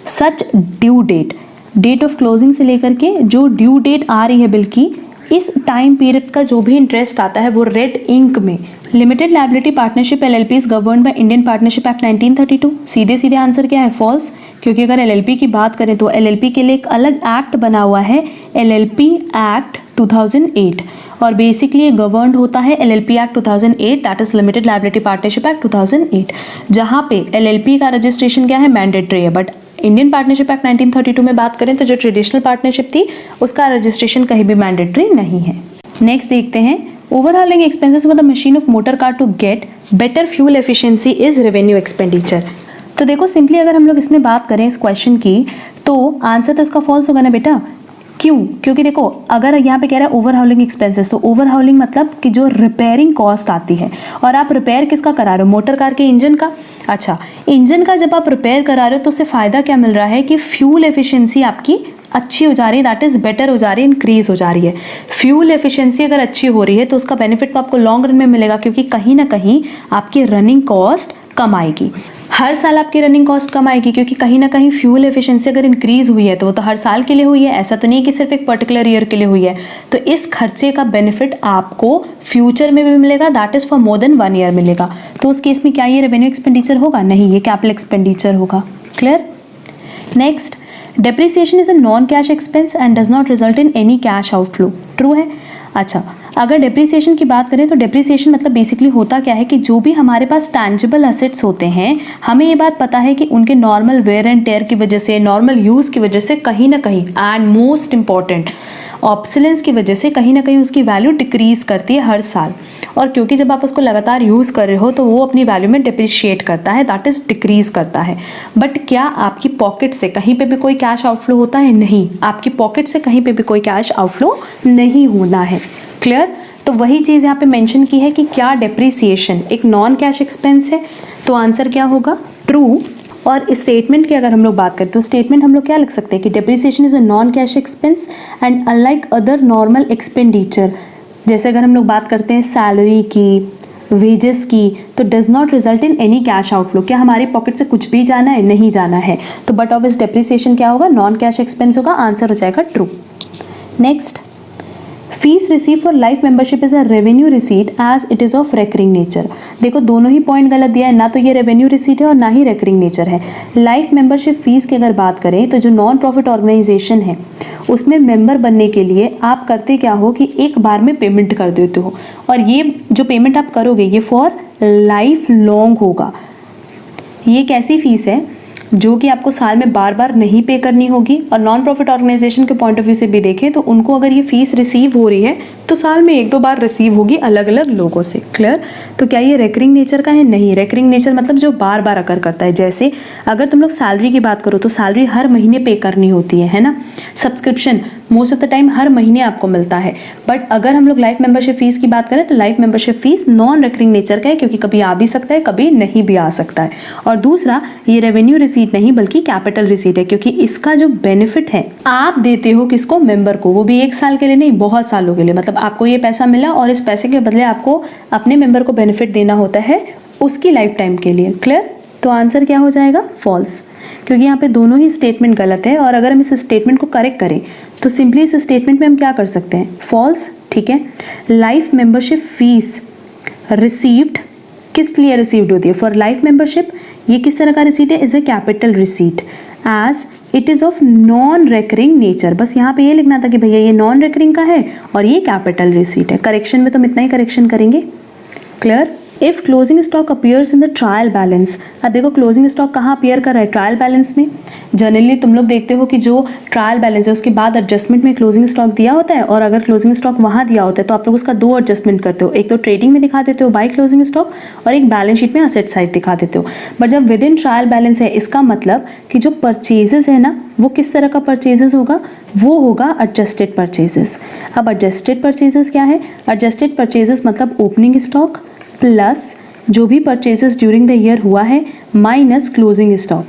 such due date, date of closing से लेकर के जो ड्यू डेट आ रही है बिल की, इस टाइम पीरियड का जो भी इंटरेस्ट आता है वो रेड इंक में. Limited liability partnership LLP is governed by Indian partnership act 1932. सीधे सीधे आंसर क्या है? फॉल्स. क्योंकि अगर एलएलपी की बात करें तो एलएलपी के लिए एक अलग एक्ट बना हुआ है, एलएलपी एक्ट 2008, और बेसिकली ये गवर्न्ड होता है LLP act 2008, that is limited liability partnership act 2008, जहाँ पे एलएलपी का रजिस्ट्रेशन क्या है? मैंडेटरी है. बट इंडियन पार्टनरशिप एक्ट 1932 में बात करें तो जो ट्रेडिशनल पार्टनरशिप थी उसका रजिस्ट्रेशन कहीं भी मैंडेटरी नहीं है. नेक्स्ट देखते हैं, overhauling expenses for the machine of motor car to get better fuel efficiency is revenue expenditure. तो देखो सिंपली अगर हम लोग इसमें बात करें इस क्वेश्चन की, तो आंसर तो इसका फॉल्स होगा ना बेटा. क्यों? क्योंकि देखो अगर यहाँ पे कह रहा है ओवरहॉलिंग एक्सपेंसेस, तो ओवरहॉलिंग मतलब कि जो रिपेयरिंग कॉस्ट आती है, और आप रिपेयर किसका करा रहे हो? मोटर कार के इंजन का. अच्छा, इंजन का जब आप रिपेयर करा रहे हो तो उससे फ़ायदा क्या मिल रहा है कि फ्यूल एफिशिएंसी आपकी अच्छी हो जा रही है, दैट इज़ बेटर हो जा रही है, इंक्रीज हो जा रही है। फ्यूल एफिशिएंसी अगर अच्छी हो रही है तो उसका बेनिफिट तो आपको लॉन्ग रन में मिलेगा, क्योंकि कहीं ना कहीं आपकी रनिंग कॉस्ट कम आएगी। हर साल आपकी रनिंग कॉस्ट कम आएगी, क्योंकि कहीं ना कहीं फ्यूल एफिशिएंसी अगर इंक्रीज हुई है तो वो तो हर साल के लिए हुई है, ऐसा तो नहीं कि सिर्फ एक पर्टिकुलर ईयर के लिए हुई है। तो इस खर्चे का बेनिफिट आपको फ्यूचर में भी मिलेगा, that is for more than 1 year मिलेगा। तो उस केस में क्या ये रेवेन्यू एक्सपेंडिचर होगा? नहीं, ये कैपिटल एक्सपेंडिचर होगा। Clear? Next, depreciation is a non cash expense and does not result in any cash outflow. True है? अच्छा, अगर डेप्रिसिएशन की बात करें तो डेप्रिसिएशन मतलब बेसिकली होता क्या है कि जो भी हमारे पास टैंजिबल एसेट्स होते हैं, हमें ये बात पता है कि उनके नॉर्मल वेयर एंड टेयर की वजह से, नॉर्मल यूज़ की वजह से कहीं ना कहीं, एंड मोस्ट इंपॉर्टेंट ऑब्सोलेंस की वजह से कहीं ना कहीं उसकी वैल्यू डिक्रीज करती है हर साल। और क्योंकि जब आप उसको लगातार यूज़ कर रहे हो तो वो अपनी वैल्यू में डिप्रिशिएट करता है, दैट इज डिक्रीज करता है। बट क्या आपकी पॉकेट से कहीं पे भी कोई कैश आउटफ्लो होता है? नहीं, आपकी पॉकेट से कहीं पे भी कोई कैश आउटफ्लो नहीं होना है। क्लियर? तो वही चीज़ यहाँ पे मेंशन की है कि क्या डेप्रिसिएशन एक नॉन कैश एक्सपेंस है? तो आंसर क्या होगा? ट्रू। और स्टेटमेंट की अगर हम लोग बात करें तो स्टेटमेंट हम लोग क्या लिख सकते हैं कि depreciation is a non cash expense and unlike other normal expenditure, जैसे अगर हम लोग बात करते हैं सैलरी की, वेजेस की, तो does not result in any cash outflow. क्या हमारी पॉकेट से कुछ भी जाना है? नहीं जाना है। तो बट ऑफ इस डेप्रिसिएशन क्या होगा? नॉन कैश एक्सपेंस होगा। आंसर हो जाएगा true. Next, fees receive for life membership is a revenue receipt as it is of recurring nature. देखो दोनों ही पॉइंट गलत दिया है, ना तो ये रेवेन्यू रिसीट है और ना ही रेकरिंग नेचर है। लाइफ मेंबरशिप फीस की अगर बात करें तो जो नॉन प्रॉफिट ऑर्गेनाइजेशन है उसमें मेंबर बनने के लिए आप करते क्या हो कि एक बार में पेमेंट कर देते हो, और ये जो पेमेंट आप करोगे ये फॉर लाइफ लॉन्ग होगा। ये एक ऐसी फीस है जो कि आपको साल में बार बार नहीं पे करनी होगी। और नॉन प्रॉफिट ऑर्गेनाइजेशन के पॉइंट ऑफ व्यू से भी देखें तो उनको अगर ये फीस रिसीव हो रही है तो साल में 1-2 बार रिसीव होगी अलग अलग लोगों से। क्लियर? तो क्या ये रेकरिंग नेचर का है? नहीं, रेकरिंग नेचर मतलब जो बार बार अकर करता है। जैसे अगर तुम लोग सैलरी की बात करो तो सैलरी हर महीने पे करनी होती है ना। Subscription most of the time हर महीने आपको मिलता है। बट अगर हम लोग लाइफ मेंबरशिप फीस की बात करें तो life membership fees non recurring nature का है, क्योंकि कभी आ भी सकता है, कभी नहीं भी आ सकता है। और दूसरा, ये रेवेन्यू रिसीट नहीं बल्कि कैपिटल रिसीट है, क्योंकि इसका जो बेनिफिट है आप देते हो किसको? मेंबर को। वो भी 1 साल के लिए नहीं, बहुत सालों के लिए। मतलब आपको ये पैसा मिला और इस पैसे के बदले आपको अपने मेंबर को बेनिफिट देना होता है उसकी लाइफ टाइम के लिए। क्लियर? तो आंसर क्या हो जाएगा? फॉल्स, क्योंकि यहाँ पे दोनों ही स्टेटमेंट गलत है। और अगर हम इस स्टेटमेंट को करेक्ट करें तो सिंपली इस स्टेटमेंट में हम क्या कर सकते हैं? फॉल्स। ठीक है, लाइफ मेंबरशिप फीस रिसीव्ड किस लिए रिसीव्ड होती है? For life membership. ये किस तरह का रिसीट है? Is a capital receipt as it is of non recurring nature. बस यहाँ पे ये लिखना था कि भैया ये नॉन रेकरिंग का है और ये कैपिटल रिसीट है। करेक्शन में तो हम इतना ही करेक्शन करेंगे। Clear? If closing stock appears in the trial balance. अब देखो क्लोजिंग स्टॉक कहाँ अपीयर कर रहा है? ट्रायल बैलेंस में। जनरली तुम लोग देखते हो कि जो ट्रायल बैलेंस है उसके बाद एडजस्टमेंट में क्लोजिंग स्टॉक दिया होता है, और अगर क्लोजिंग स्टॉक वहाँ दिया होता है तो आप लोग उसका 2 एडजस्टमेंट करते हो। एक तो ट्रेडिंग में दिखा देते हो बाय क्लोजिंग स्टॉक, और एक बैलेंस शीट में असेट साइड दिखा देते हो। बट जब विद इन ट्रायल बैलेंस है, इसका मतलब कि जो परचेजेस है ना वो किस तरह का परचेजेस होगा? वो होगा एडजस्टेड परचेजेस। अब एडजस्टेड परचेजेस क्या है? एडजस्टेड परचेजेस मतलब ओपनिंग स्टॉक प्लस जो भी परचेजेस ड्यूरिंग द ईयर हुआ है माइनस क्लोजिंग स्टॉक।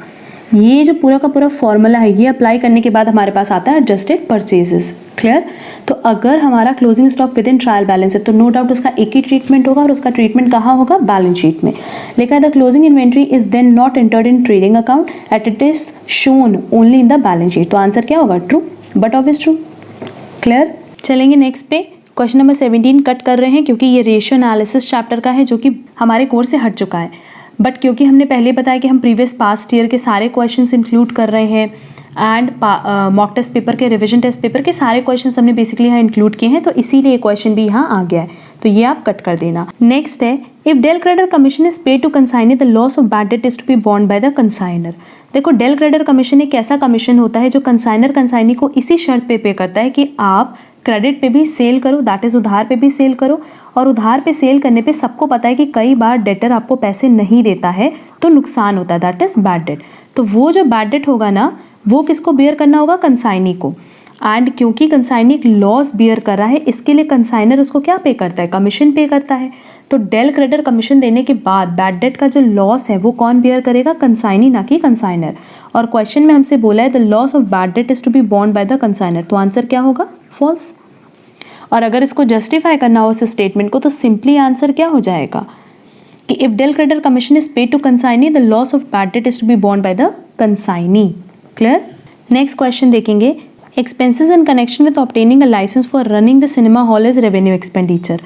ये जो पूरा का पूरा फॉर्मूला है ये अप्लाई करने के बाद हमारे पास आता है एडजस्टेड परचेजेस। क्लियर? तो अगर हमारा closing stock with in trial balance है तो नो डाउट उसका एक ही ट्रीटमेंट होगा, और उसका ट्रीटमेंट कहाँ होगा? बैलेंस शीट में। लेकिन the closing inventory is then not entered in trading account at it is shown only in the balance sheet. तो आंसर क्या होगा? True. But obvious true. Clear? चलेंगे नेक्स्ट पे। क्वेश्चन नंबर 17 कट कर रहे हैं क्योंकि ये रेशियो एनालिसिस चैप्टर का है जो कि हमारे कोर्स से हट चुका है। बट क्योंकि हमने पहले बताया कि हम प्रीवियस पास्ट ईयर के सारे क्वेश्चंस इंक्लूड कर रहे हैं एंड मॉक टेस्ट पेपर के, रिवीजन टेस्ट पेपर के सारे क्वेश्चंस हमने बेसिकली यहाँ इंक्लूड किए हैं, तो इसीलिए ये क्वेश्चन भी यहाँ आ गया है, तो ये आप कट कर देना। नेक्स्ट है, if del credere commission is paid to consignor the loss of bad debt is to be borne by the consignor. देखो डेल क्रेडिटर कमीशन एक ऐसा कमीशन होता है जो कंसाइनी को इसी शर्त पे करता है कि आप क्रेडिट पे भी सेल करो, दैट इज उधार पे भी सेल करो। और उधार पे सेल करने पे सबको पता है कि कई बार डेटर आपको पैसे नहीं देता है तो नुकसान होता है, दैट इज बैड डेट। तो वो जो बैड डेट होगा ना वो किसको बेयर करना होगा? कंसाइनी को। एंड क्योंकि कंसाइनी एक लॉस बियर कर रहा है इसके लिए कंसाइनर उसको क्या पे करता है? कमीशन पे करता है। तो डेल क्रेडिटर कमीशन देने के बाद बैड डेट का जो लॉस है वो कौन बेयर करेगा? कंसाइनी, ना कि कंसाइनर। और क्वेश्चन में हमसे बोला है the loss of bad debt is to be borne by the consignor, तो आंसर क्या होगा? फॉल्स। और अगर इसको जस्टिफाई करना हो इस स्टेटमेंट को तो सिंपली आंसर क्या हो जाएगा कि if del credere commission is paid to consignee the loss of bad debt is to be borne by the consignee. Clear? Next question देखेंगे, expenses in connection with obtaining a licence for running the cinema hall is revenue expenditure.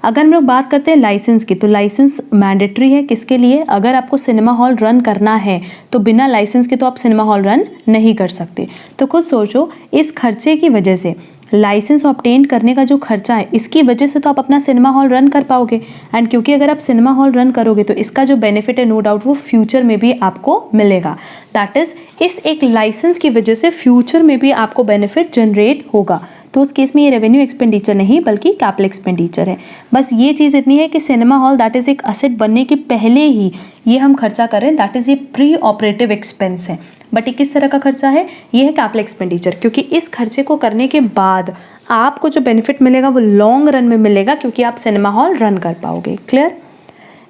अगर हम लोग बात करते हैं licence की, तो licence mandatory है किसके लिए? अगर आपको सिनेमा हॉल रन करना है तो बिना लाइसेंस के तो आप सिनेमा हॉल रन नहीं कर सकते। तो खुद सोचो, इस खर्चे की वजह से, लाइसेंस ऑब्टेन करने का जो खर्चा है इसकी वजह से तो आप अपना सिनेमा हॉल रन कर पाओगे। एंड क्योंकि अगर आप सिनेमा हॉल रन करोगे तो इसका जो बेनिफिट है नो डाउट वो फ्यूचर में भी आपको मिलेगा। दैट इज, इस एक लाइसेंस की वजह से फ्यूचर में भी आपको बेनिफिट जनरेट होगा। तो उस केस में ये रेवेन्यू एक्सपेंडिचर नहीं बल्कि कैपिटल एक्सपेंडिचर है। बस ये चीज़ इतनी है कि सिनेमा हॉल दैट इज़ एक असेट बनने के पहले ही ये हम खर्चा करें, दैट इज़ ये प्री ऑपरेटिव एक्सपेंस है। बट ये किस तरह का खर्चा है? ये है कैपिटल एक्सपेंडिचर, क्योंकि इस खर्चे को करने के बाद आपको जो बेनिफिट मिलेगा वो लॉन्ग रन में मिलेगा, क्योंकि आप सिनेमा हॉल रन कर पाओगे। Clear?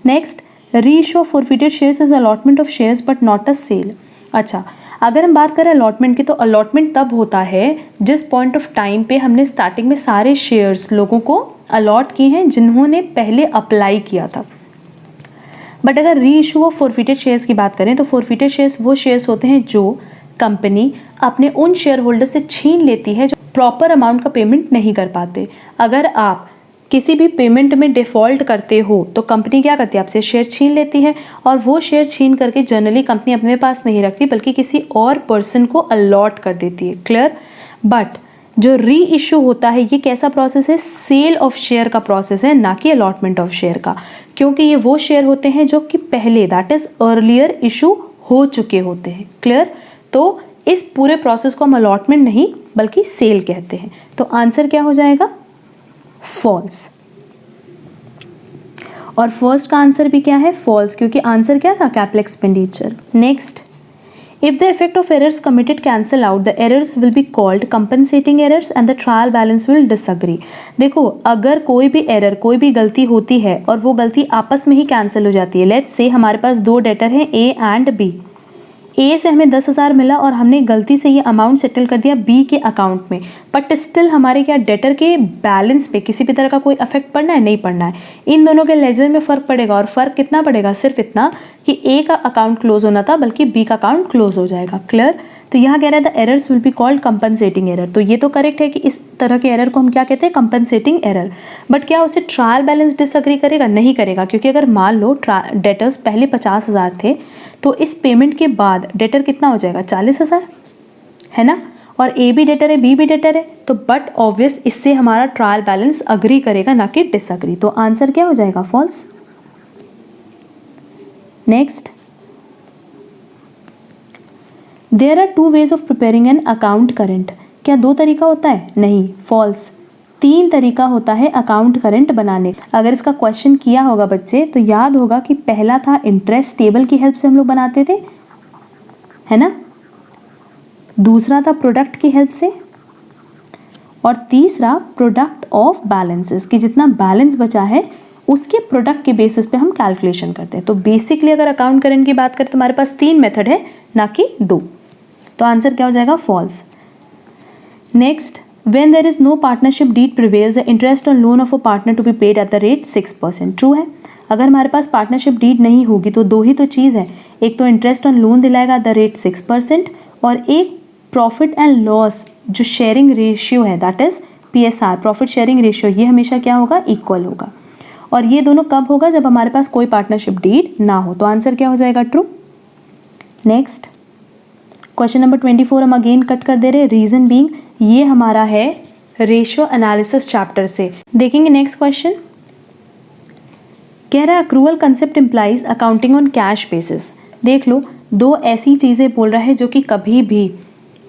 Next, reissue forfeited shares is allotment of shares but not a sale. अच्छा, अगर हम बात करें अलॉटमेंट की, तो अलॉटमेंट तब होता है जिस पॉइंट ऑफ टाइम पे हमने स्टार्टिंग में सारे शेयर्स लोगों को अलॉट किए हैं जिन्होंने पहले अप्लाई किया था। बट अगर री इशू ऑफ फॉरफिटेड शेयर्स की बात करें तो फॉरफिटेड शेयर्स वो शेयर्स होते हैं जो कंपनी अपने उन शेयर होल्डर से छीन लेती है जो प्रॉपर अमाउंट का पेमेंट नहीं कर पाते। अगर आप किसी भी पेमेंट में डिफ़ॉल्ट करते हो तो कंपनी क्या करती है? आपसे शेयर छीन लेती है, और वो शेयर छीन करके जनरली कंपनी अपने पास नहीं रखती बल्कि किसी और पर्सन को अलॉट कर देती है। क्लियर? बट जो री इशू होता है ये कैसा प्रोसेस है? सेल ऑफ शेयर का प्रोसेस है, ना कि अलॉटमेंट ऑफ शेयर का, क्योंकि ये वो शेयर होते हैं जो कि पहले दैट इज अर्लियर इशू हो चुके होते हैं। क्लियर? तो इस पूरे प्रोसेस को हम अलॉटमेंट नहीं बल्कि सेल कहते हैं। तो आंसर क्या हो जाएगा? फॉल्स। और फर्स्ट का आंसर भी क्या है? फॉल्स, क्योंकि आंसर क्या था? Capital expenditure. Next, if the effect of errors committed cancel out, the errors will be called compensating errors and the trial balance will disagree। देखो, अगर कोई भी एरर, कोई भी गलती होती है और वो गलती आपस में ही कैंसिल हो जाती है। लेट्स से हमारे पास दो डेटर हैं ए एंड बी। ए से हमें 10,000 मिला और हमने गलती से ये अमाउंट सेटल कर दिया बी के अकाउंट में, बट स्टिल हमारे क्या डेटर के बैलेंस पे किसी भी तरह का कोई इफेक्ट पड़ना है? नहीं पड़ना है। इन दोनों के लेजर में फ़र्क पड़ेगा, और फ़र्क कितना पड़ेगा? सिर्फ इतना कि ए का अकाउंट क्लोज होना था बल्कि बी का अकाउंट क्लोज हो जाएगा। क्लियर? तो यहाँ कह रहा है the errors will be called compensating error. तो ये तो करेक्ट है कि इस तरह के एरर को हम क्या कहते हैं? Compensating error. बट क्या उसे ट्रायल बैलेंस डिसएग्री करेगा? नहीं करेगा, क्योंकि अगर मान लो डेटर्स पहले 50,000 थे तो इस पेमेंट के बाद डेटर कितना हो जाएगा? 40,000, है ना? और ए भी डेटर है, बी भी डेटर है, तो बट ऑब्वियस इससे हमारा ट्रायल बैलेंस अग्री करेगा, ना कि डिसएग्री। तो आंसर क्या हो जाएगा? False. Next, there are 2 ways of preparing an account current. क्या 2 तरीका होता है? नहीं, फॉल्स। 3 तरीका होता है अकाउंट करेंट बनाने। अगर इसका क्वेश्चन किया होगा बच्चे तो याद होगा कि पहला था इंटरेस्ट टेबल की हेल्प से हम लोग बनाते थे, है ना? दूसरा था प्रोडक्ट की हेल्प से, और तीसरा प्रोडक्ट ऑफ बैलेंसेस, कि जितना बैलेंस बचा है उसके प्रोडक्ट के बेसिस पे हम कैलकुलेशन करते हैं। तो बेसिकली अगर अकाउंट करेंट की बात करें तो हमारे पास 3 मेथड है, ना कि 2। तो आंसर क्या हो जाएगा? False. Next, when there is no partnership deed prevails, the interest on loan of a partner to be paid at the rate 6%। True है। अगर हमारे पास पार्टनरशिप डीड नहीं होगी तो 2 ही तो चीज़ है, एक तो इंटरेस्ट ऑन लोन दिलाएगा एट द रेट 6%, और एक प्रॉफिट एंड लॉस जो शेयरिंग रेशियो है that is PSR, profit sharing ratio, ये हमेशा क्या होगा? इक्वल होगा। और ये दोनों कब होगा? जब हमारे पास कोई पार्टनरशिप डीड ना हो। तो आंसर क्या हो जाएगा? ट्रू। नेक्स्ट, क्वेश्चन नंबर 24 हम अगेन कट कर दे रहे हैं, रीजन बीइंग ये हमारा है रेशियो एनालिसिस चैप्टर से। देखेंगे नेक्स्ट क्वेश्चन, कह रहा है accrual concept implies accounting on cash basis. देख लो, 2 ऐसी चीज़ें बोल रहा है जो कि कभी भी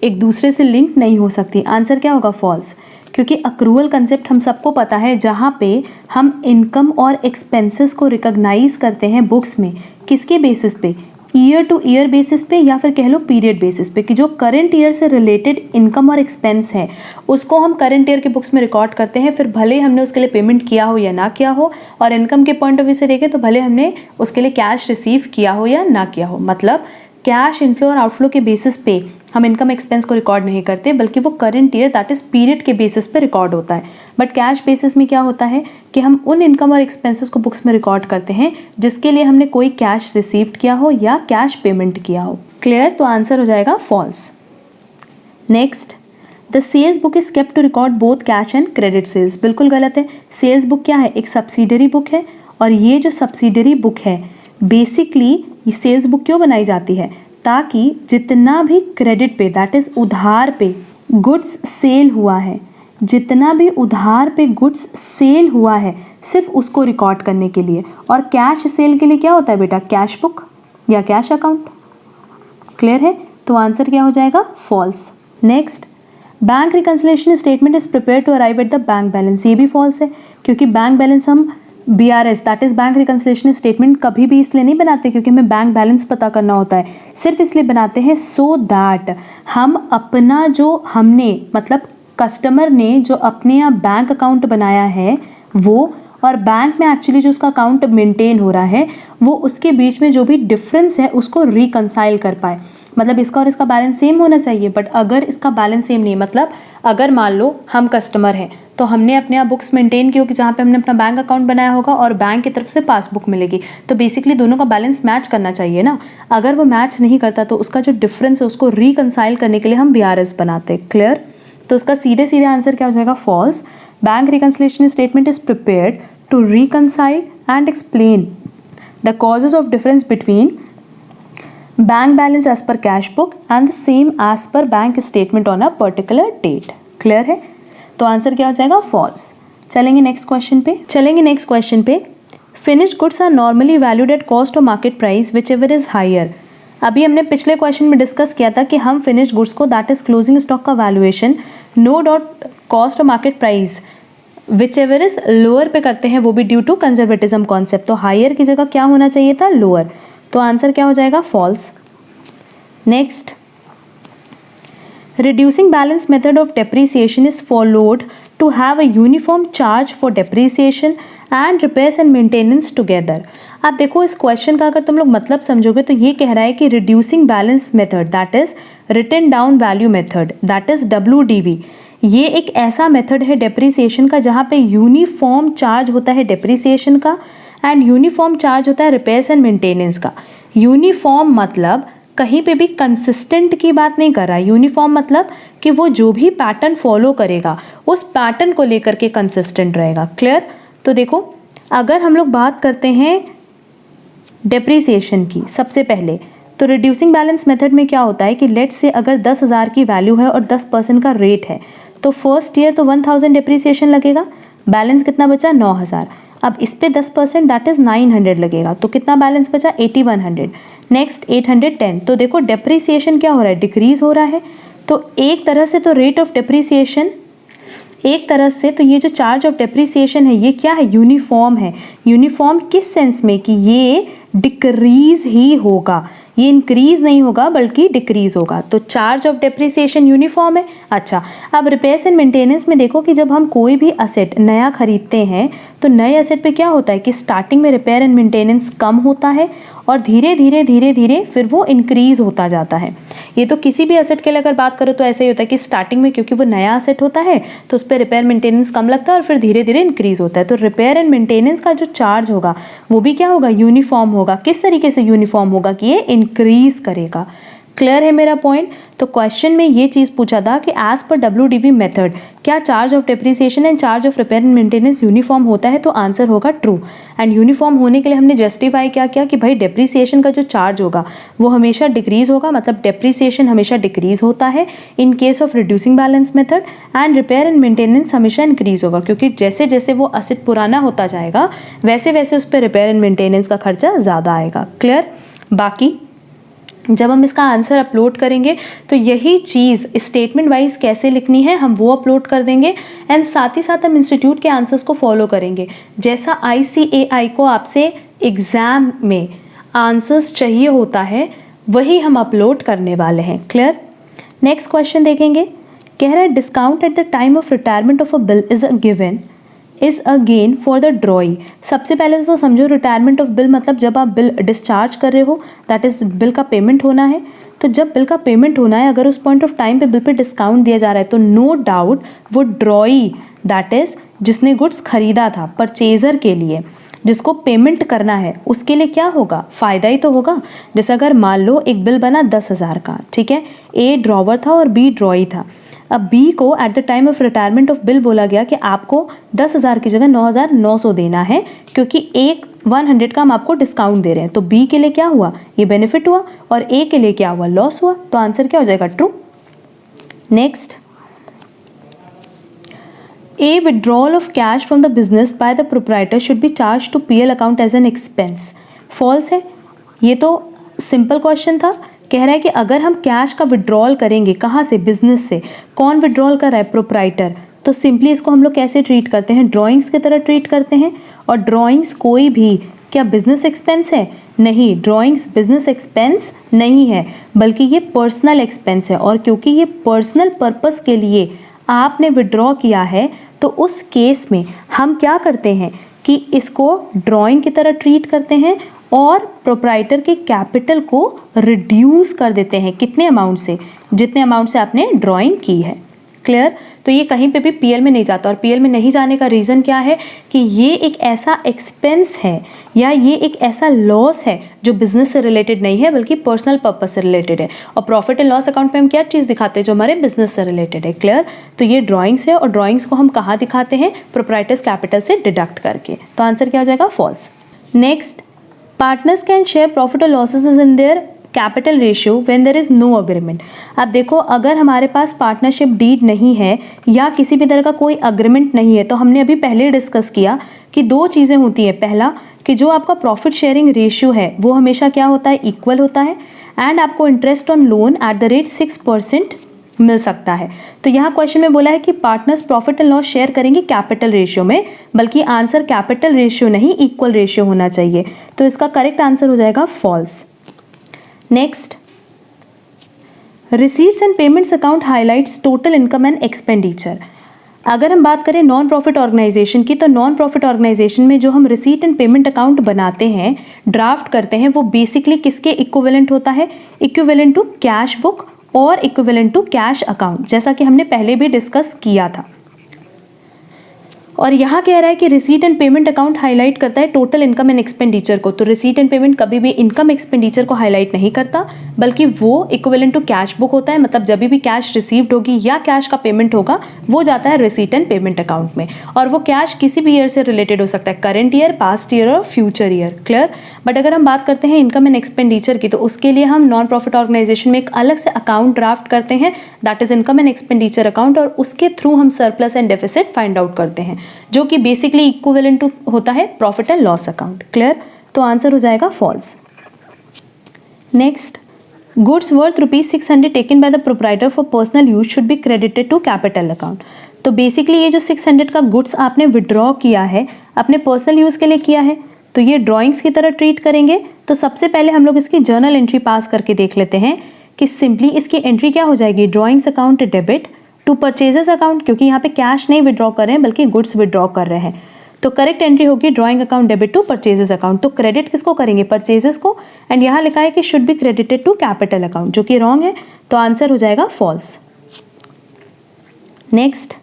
एक दूसरे से लिंक नहीं हो सकती। आंसर क्या होगा? फॉल्स, क्योंकि अक्रूवल कंसेप्ट हम सबको पता है जहाँ पे हम इनकम और एक्सपेंसेस को रिकॉग्नाइज करते हैं बुक्स में, किसके बेसिस पे? ईयर टू ईयर बेसिस पे या फिर कह लो पीरियड बेसिस पे, कि जो करंट ईयर से रिलेटेड इनकम और एक्सपेंस है उसको हम करंट ईयर के बुक्स में रिकॉर्ड करते हैं, फिर भले हमने उसके लिए पेमेंट किया हो या ना किया हो, और इनकम के पॉइंट ऑफ व्यू से देखें तो भले हमने उसके लिए कैश रिसीव किया हो या ना किया हो। मतलब कैश इनफ्लो और आउटफ्लो के बेसिस पे हम इनकम एक्सपेंस को रिकॉर्ड नहीं करते, बल्कि वो current year that is period के बेसिस पे रिकॉर्ड होता है। बट कैश बेसिस में क्या होता है कि हम उन इनकम और एक्सपेंसेस को बुक्स में रिकॉर्ड करते हैं जिसके लिए हमने कोई कैश रिसीव्ड किया हो या कैश पेमेंट किया हो। क्लियर? तो आंसर हो जाएगा false. Next, the sales book is kept to record both cash and credit sales. बिल्कुल गलत है। सेल्स बुक क्या है? एक सब्सिडरी बुक है, और ये जो सब्सिडरी बुक है बेसिकली ये सेल्स बुक क्यों बनाई जाती है? ताकि जितना भी क्रेडिट पे दैट इज उधार पे गुड्स सेल हुआ है, जितना भी उधार पे गुड्स सेल हुआ है सिर्फ उसको रिकॉर्ड करने के लिए। और कैश सेल के लिए क्या होता है बेटा? कैश बुक या कैश अकाउंट। क्लियर है? तो आंसर क्या हो जाएगा? False. Next, bank reconciliation statement is prepare to arrive at the bank balance. ये भी फॉल्स है, क्योंकि बैंक बैलेंस हम BRS that is bank reconciliation statement कभी भी इसलिए नहीं बनाते क्योंकि हमें बैंक बैलेंस पता करना होता है, सिर्फ इसलिए बनाते हैं सो दैट हम अपना जो हमने मतलब कस्टमर ने जो अपने यहाँ बैंक अकाउंट बनाया है वो और बैंक में एक्चुअली जो उसका अकाउंट मेंटेन हो रहा है वो उसके बीच में जो भी डिफरेंस है उसको रिकंसाइल कर पाए। मतलब इसका और इसका बैलेंस सेम होना चाहिए, बट अगर इसका बैलेंस सेम नहीं, मतलब अगर मान लो हम कस्टमर हैं तो हमने अपने यहाँ बुक्स मेंटेन की होगी जहाँ पे हमने अपना बैंक अकाउंट बनाया होगा और बैंक की तरफ से पासबुक मिलेगी, तो बेसिकली दोनों का बैलेंस मैच करना चाहिए ना। अगर वो मैच नहीं करता तो उसका जो डिफरेंस है उसको रिकंसाइल करने के लिए हम BRS बनाते हैं। क्लियर? तो उसका सीधे सीधे आंसर क्या हो जाएगा? False. Bank reconciliation statement is prepared to reconcile and explain the causes of difference between bank balance as per cash book and the same as per bank statement on a particular date. Clear है? तो answer क्या हो जाएगा? False. चलेंगे next question पे। Finished goods are normally valued at cost और market price whichever is higher. अभी हमने पिछले क्वेश्चन में डिस्कस किया था कि हम फिनिश्ड गुड्स को दैट इज क्लोजिंग स्टॉक का वैल्यूएशन नो डॉट कॉस्ट और market price whichever is lower पे करते हैं, वो भी ड्यू टू कंजर्वेटिज्म कॉन्सेप्ट। तो हायर की जगह क्या होना चाहिए था? लोअर। तो आंसर क्या हो जाएगा? False. Next, reducing balance method of depreciation is followed to have a uniform charge for depreciation and repairs and maintenance together। आप देखो इस क्वेश्चन का अगर तुम लोग मतलब समझोगे तो ये कह रहा है कि reducing balance method that is written down value method that is WDV, ये एक ऐसा मेथड है डेप्रिसिएशन का जहाँ पे यूनिफॉर्म चार्ज होता है डेप्रिसिएशन का एंड यूनिफॉर्म चार्ज होता है रिपेयर्स एंड मेंटेनेंस का। यूनिफॉर्म मतलब कहीं पे भी कंसिस्टेंट की बात नहीं कर रहा है। यूनिफॉर्म मतलब कि वो जो भी पैटर्न फॉलो करेगा उस पैटर्न को लेकर के कंसिस्टेंट रहेगा। क्लियर? तो देखो अगर हम लोग बात करते हैं डेप्रिसिएशन की सबसे पहले, तो रिड्यूसिंग बैलेंस मेथड में क्या होता है कि लेट्स से अगर 10,000 की वैल्यू है और 10% का रेट है तो फर्स्ट ईयर तो 1000 डेप्रिसिएशन लगेगा, बैलेंस कितना बचा? 9000। अब इस पे 10% दैट इज 900 लगेगा, तो कितना बैलेंस बचा? 8100। नेक्स्ट 810। तो देखो डेप्रिसिएशन क्या हो रहा है? डिक्रीज हो रहा है। तो एक तरह से तो रेट ऑफ डेप्रिसिएशन, एक तरह से तो ये जो चार्ज ऑफ डेप्रिसिएशन है ये क्या है? यूनिफॉर्म है। यूनिफॉर्म किस सेंस में कि ये डिक्रीज ही होगा, ये इंक्रीज नहीं होगा बल्कि डिक्रीज होगा। तो चार्ज ऑफ डेप्रिसिएशन यूनिफॉर्म है। अच्छा, अब रिपेयर्स एंड मेंटेनेंस में देखो कि जब हम कोई भी असेट नया खरीदते हैं तो नए असेट पे क्या होता है कि स्टार्टिंग में रिपेयर एंड मेंटेनेंस कम होता है और धीरे धीरे फिर वो इंक्रीज होता जाता है। ये तो किसी भी असेट के लिए अगर बात करो तो ऐसा ही होता है कि स्टार्टिंग में क्योंकि वो नया असेट होता है तो उस पर रिपेयर मेंटेनेंस कम लगता है और फिर धीरे धीरे इंक्रीज होता है। तो रिपेयर एंड मेंटेनेंस का जो चार्ज होगा वो भी क्या होगा? यूनिफॉर्म होगा। किस तरीके से यूनिफॉर्म होगा कि ये इंक्रीज करेगा। क्लियर है मेरा पॉइंट? तो क्वेश्चन में ये चीज़ पूछा था कि एज पर WDV मेथड क्या charge of depreciation and charge of repair and maintenance uniform होता है? तो आंसर होगा ट्रू। एंड यूनिफॉर्म होने के लिए हमने जस्टिफाई क्या किया कि भाई डेप्रिसिएशन का जो चार्ज होगा वो हमेशा डिक्रीज होगा, मतलब डेप्रिसिएशन हमेशा डिक्रीज होता है इन case of reducing balance method, and repair and maintenance हमेशा इंक्रीज होगा क्योंकि जैसे जैसे वो असेट पुराना होता जाएगा वैसे वैसे उस पर रिपेयर एंड मेंटेनेंस का खर्चा ज़्यादा आएगा। क्लियर? बाकी जब हम इसका आंसर अपलोड करेंगे तो यही चीज़ स्टेटमेंट वाइज कैसे लिखनी है हम वो अपलोड कर देंगे एंड साथ ही साथ हम इंस्टीट्यूट के आंसर्स को फॉलो करेंगे। जैसा ICAI को आपसे एग्ज़ाम में आंसर्स चाहिए होता है वही हम अपलोड करने वाले हैं। क्लियर? नेक्स्ट क्वेश्चन देखेंगे। कह रहा है discount at the time of retirement of a bill is a gain for the ड्रॉई। सबसे पहले तो समझो रिटायरमेंट ऑफ बिल मतलब जब आप बिल डिस्चार्ज कर रहे हो, दैट इज बिल का पेमेंट होना है। तो जब बिल का पेमेंट होना है, अगर उस पॉइंट ऑफ टाइम पे बिल पे डिस्काउंट दिया जा रहा है तो नो डाउट वो ड्रॉई, दैट इज जिसने गुड्स खरीदा था, परचेजर के लिए जिसको पेमेंट करना है, उसके लिए क्या होगा? फ़ायदा ही तो होगा। जैसे अगर मान लो एक बिल बना 10,000 का, ठीक है, ए ड्रॉवर था और बी ड्रॉई था। अब बी को at the time of retirement of bill बोला गया कि आपको 10,000 की जगह 9,900 देना है, क्योंकि 100 का हम आपको डिस्काउंट दे रहे हैं। तो बी के लिए क्या हुआ? ये बेनिफिट हुआ, और ए के लिए क्या हुआ? लॉस हुआ। तो आंसर क्या हो जाएगा? True. Next, A withdrawal of cash from the business by the proprietor should be charged to PL account as an expense. False है। ये तो सिंपल क्वेश्चन था। कह रहा है कि अगर हम कैश का विड्रॉल करेंगे, कहाँ से? बिजनेस से। कौन विड्रॉल कर रहा है? प्रोप्राइटर। तो सिंपली इसको हम लोग कैसे ट्रीट करते हैं? ड्राइंग्स की तरह ट्रीट करते हैं। और ड्राइंग्स कोई भी क्या बिजनेस एक्सपेंस है? नहीं, ड्राइंग्स बिजनेस एक्सपेंस नहीं है, बल्कि ये पर्सनल एक्सपेंस है। और क्योंकि ये पर्सनल पर्पस के लिए आपने विड्रॉ किया है, तो उस केस में हम क्या करते हैं कि इसको ड्राइंग की तरह ट्रीट करते हैं और प्रोप्राइटर के कैपिटल को रिड्यूस कर देते हैं। कितने अमाउंट से? जितने अमाउंट से आपने ड्राइंग की है। क्लियर? तो ये कहीं पे भी पीएल में नहीं जाता। और पीएल में नहीं जाने का रीज़न क्या है कि ये एक ऐसा एक्सपेंस है या ये एक ऐसा लॉस है जो बिजनेस से रिलेटेड नहीं है, बल्कि पर्सनल पर्पस से रिलेटेड है। और प्रॉफिट एंड लॉस अकाउंट में हम क्या चीज़ दिखाते हैं? जो हमारे बिजनेस से रिलेटेड है। क्लियर? तो ये ड्राइंग्स है, और ड्राइंग्स को हम कहाँ दिखाते हैं? प्रोप्राइटर्स कैपिटल से डिडक्ट करके। तो आंसर क्या हो जाएगा? False. Next, partners can share profit और losses in their capital ratio when there is no agreement. अब देखो, अगर हमारे पास पार्टनरशिप डीड नहीं है या किसी भी तरह का कोई अग्रीमेंट नहीं है, तो हमने अभी पहले डिस्कस किया कि दो चीज़ें होती हैं। पहला कि जो आपका प्रॉफिट शेयरिंग रेशियो है वो हमेशा क्या होता है? इक्वल होता है। एंड आपको interest on loan at the rate 6% मिल सकता है। तो यहाँ क्वेश्चन में बोला है कि partners profit and loss share करेंगे कैपिटल रेशियो में, बल्कि आंसर कैपिटल रेशियो नहीं, इक्वल रेशियो होना चाहिए। तो इसका करेक्ट आंसर हो जाएगा false. Next, receipts and payments account highlights total income and expenditure. अगर हम बात करें नॉन प्रॉफिट ऑर्गेनाइजेशन की, तो नॉन प्रॉफिट ऑर्गेनाइजेशन में जो हम रिसीट एंड पेमेंट अकाउंट बनाते हैं, ड्राफ्ट करते हैं, वो बेसिकली किसके इक्विवेलेंट होता है? इक्विवेलेंट टू कैश बुक और इक्विवेलेंट टू कैश अकाउंट, जैसा कि हमने पहले भी डिस्कस किया था। और यहाँ कह रहा है कि receipt and payment account highlight करता है टोटल इनकम एंड एक्सपेंडिचर को। तो रिसीट एंड पेमेंट कभी भी इनकम एक्सपेंडिचर को हाईलाइट नहीं करता, बल्कि वो इक्विवेलेंट टू कैश बुक होता है। मतलब जब भी कैश रिसीव्ड होगी या कैश का पेमेंट होगा, वो जाता है रिसीट एंड पेमेंट अकाउंट में। और वो कैश किसी भी ईयर से रिलेटेड हो सकता है, करेंट ईयर, पास्ट ईयर और फ्यूचर ईयर। क्लियर? बट अगर हम बात करते हैं इनकम एंड एक्सपेंडिचर की, तो उसके लिए हम नॉन प्रॉफिट ऑर्गेनाइजेशन में एक अलग से अकाउंट ड्राफ्ट करते हैं, that is income and expenditure account. और उसके थ्रू हम surplus and deficit find out करते हैं, जो कि बेसिकली इक्विवेलेंट टू होता है profit and loss account. Clear? तो आंसर हो जाएगा false. Next, goods worth ₹600 taken by the proprietor for personal use should be credited to capital account. तो बेसिकली ये जो 600 का गुड्स आपने विड्रॉ किया है, अपने पर्सनल यूज के लिए किया है, तो ये ड्राइंग्स की तरह ट्रीट करेंगे। तो सबसे पहले हम लोग इसकी जर्नल एंट्री पास करके देख लेते हैं कि सिंपली इसकी एंट्री क्या हो जाएगी? Drawings account debit to purchases account, क्योंकि यहाँ पे कैश नहीं विड्रॉ कर रहे हैं बल्कि गुड्स विड्रॉ कर रहे हैं। तो करेक्ट एंट्री होगी drawing account debit to purchases account. तो क्रेडिट किसको करेंगे? परचेजेस को। एंड यहाँ लिखा है कि should be credited to capital account, जो कि रॉन्ग है। तो आंसर हो जाएगा false. Next,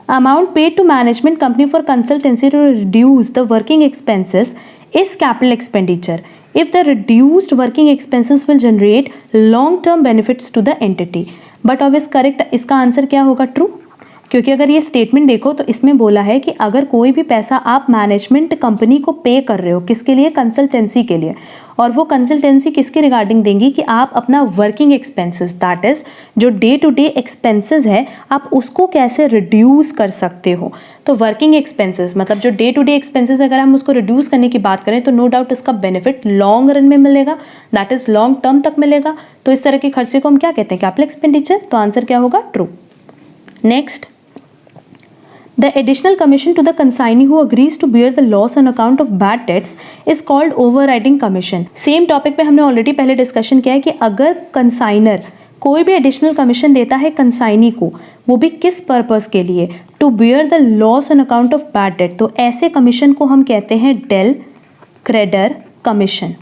amount paid to management company for consultancy to reduce the working expenses is capital expenditure if the reduced working expenses will generate long term benefits to the entity। But अब इस correct इसका answer क्या होगा? True. क्योंकि अगर ये statement देखो तो इसमें बोला है कि अगर कोई भी पैसा आप मैनेजमेंट कंपनी को पे कर रहे हो, किसके लिए? कंसल्टेंसी के लिए। और वो कंसल्टेंसी किसके रिगार्डिंग देंगी कि आप अपना वर्किंग एक्सपेंसेस, दैट इज जो डे टू डे एक्सपेंसेस है, आप उसको कैसे रिड्यूस कर सकते हो। तो वर्किंग एक्सपेंसेस मतलब जो डे टू डे एक्सपेंसेस, अगर हम उसको रिड्यूस करने की बात करें तो नो डाउट इसका बेनिफिट लॉन्ग रन में मिलेगा, दैट इज लॉन्ग टर्म तक मिलेगा। तो इस तरह के खर्चे को हम क्या कहते हैं? Capital expenditure. तो आंसर क्या होगा? True. Next, The additional commission to the consignee who agrees to bear the loss on account of bad debts is called overriding commission. Same topic पे हमने ऑलरेडी पहले डिस्कशन किया है कि अगर कंसाइनर कोई भी एडिशनल कमीशन देता है कंसाइनी को, वो भी किस पर्पस के लिए, to bear the loss on account of bad debt, तो ऐसे कमीशन को हम कहते हैं del credere commission.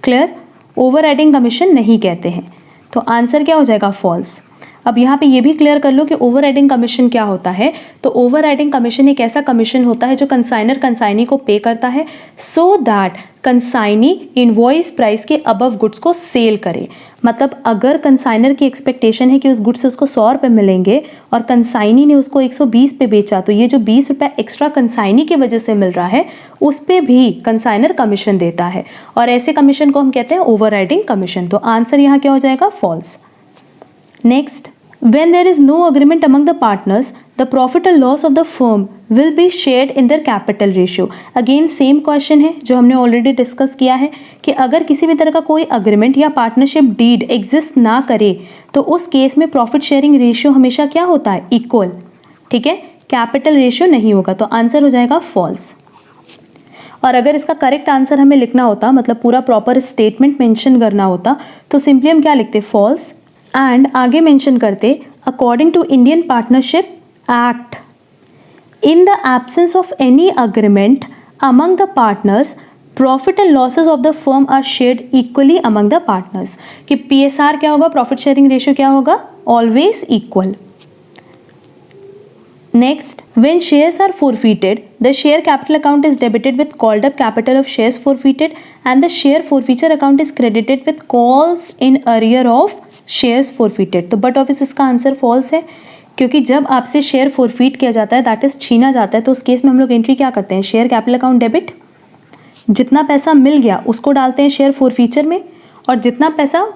Clear? Overriding commission नहीं कहते हैं। तो आंसर क्या हो जाएगा? फॉल्स। अब यहाँ पे ये भी क्लियर कर लो कि ओवरराइडिंग कमीशन क्या होता है। तो ओवरराइडिंग कमीशन एक ऐसा कमीशन होता है जो कंसाइनर कंसाइनी को पे करता है so that consignee invoice price के अबव गुड्स को सेल करे। मतलब अगर कंसाइनर की एक्सपेक्टेशन है कि उस गुड्स से उसको 100 रुपये मिलेंगे और कंसाइनी ने उसको 120 पे बेचा, तो ये जो 20 रुपये एक्स्ट्रा कंसाइनी की वजह से मिल रहा है उस पर भी कंसाइनर कमीशन देता है, और ऐसे कमीशन को हम कहते हैं ओवरराइडिंग कमीशन। तो आंसर यहाँ क्या हो जाएगा? False. Next, when there is no agreement among the partners, the profit or loss of the firm will be shared in their capital ratio. Again same question है जो हमने ऑलरेडी डिस्कस किया है कि अगर किसी भी तरह का कोई अग्रीमेंट या पार्टनरशिप डीड एग्जिस्ट ना करे तो उस केस में प्रॉफिट शेयरिंग रेशियो हमेशा क्या होता है? इक्वल। ठीक है, कैपिटल रेशियो नहीं होगा। तो आंसर हो जाएगा फॉल्स। और अगर इसका करेक्ट आंसर हमें लिखना होता, मतलब पूरा प्रॉपर स्टेटमेंट मेंशन करना होता, तो सिंपली हम क्या लिखते? फॉल्स एंड आगे मेंशन करते according to Indian partnership act, in the absence of any agreement among the partners profit and losses of the firm are shared equally among the partners. कि PSR क्या होगा? Profit sharing ratio क्या होगा? Always equal. Next, when shares are forfeited, the share capital account is debited with called up capital of shares forfeited and the share forfeiture account is credited with calls in arrear of shares forfeited. तो but office इसका answer false है, क्योंकि जब आपसे share forfeit किया जाता है, that is छीना जाता है, तो उस केस में हम लोग एंट्री क्या करते हैं? शेयर कैपिटल अकाउंट डेबिट, जितना पैसा मिल गया उसको डालते हैं शेयर फॉरफीचर में, और जितना पैसा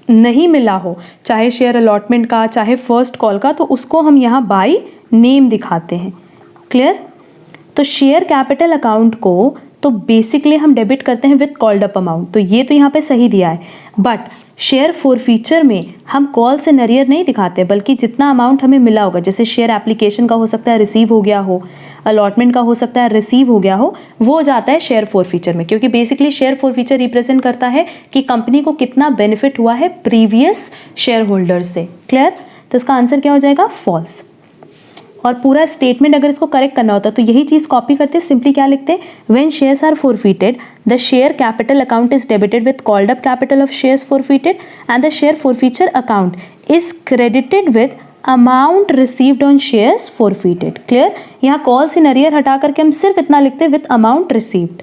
नहीं मिला हो, चाहे शेयर अलॉटमेंट का चाहे फर्स्ट कॉल का, तो उसको हम यहाँ बाई नेम दिखाते हैं। क्लियर? तो शेयर कैपिटल अकाउंट को तो बेसिकली हम डेबिट करते हैं विद कॉल्ड अप अमाउंट, तो ये तो यहाँ पे सही दिया है। बट शेयर फॉरफीचर में हम कॉल्स इन अरियर नहीं दिखाते, बल्कि जितना अमाउंट हमें मिला होगा, जैसे शेयर एप्लीकेशन का हो सकता है रिसीव हो गया हो, अलॉटमेंट का हो सकता है रिसीव हो गया हो, वो जाता है शेयर फॉरफीचर में, क्योंकि बेसिकली शेयर फॉरफीचर रिप्रेजेंट करता है कि कंपनी को कितना बेनिफिट हुआ है प्रीवियस शेयर होल्डर्स से। क्लियर? तो इसका आंसर क्या हो जाएगा? फॉल्स। और पूरा स्टेटमेंट अगर इसको करेक्ट करना होता तो यही चीज़ कॉपी करते, सिंपली क्या लिखते? When shares are forfeited the share capital account is debited with called up capital of shares forfeited and the share forfeiture account is credited with amount received on shares forfeited. Clear? यहाँ calls in arrear हटा करके हम सिर्फ इतना लिखते with amount received.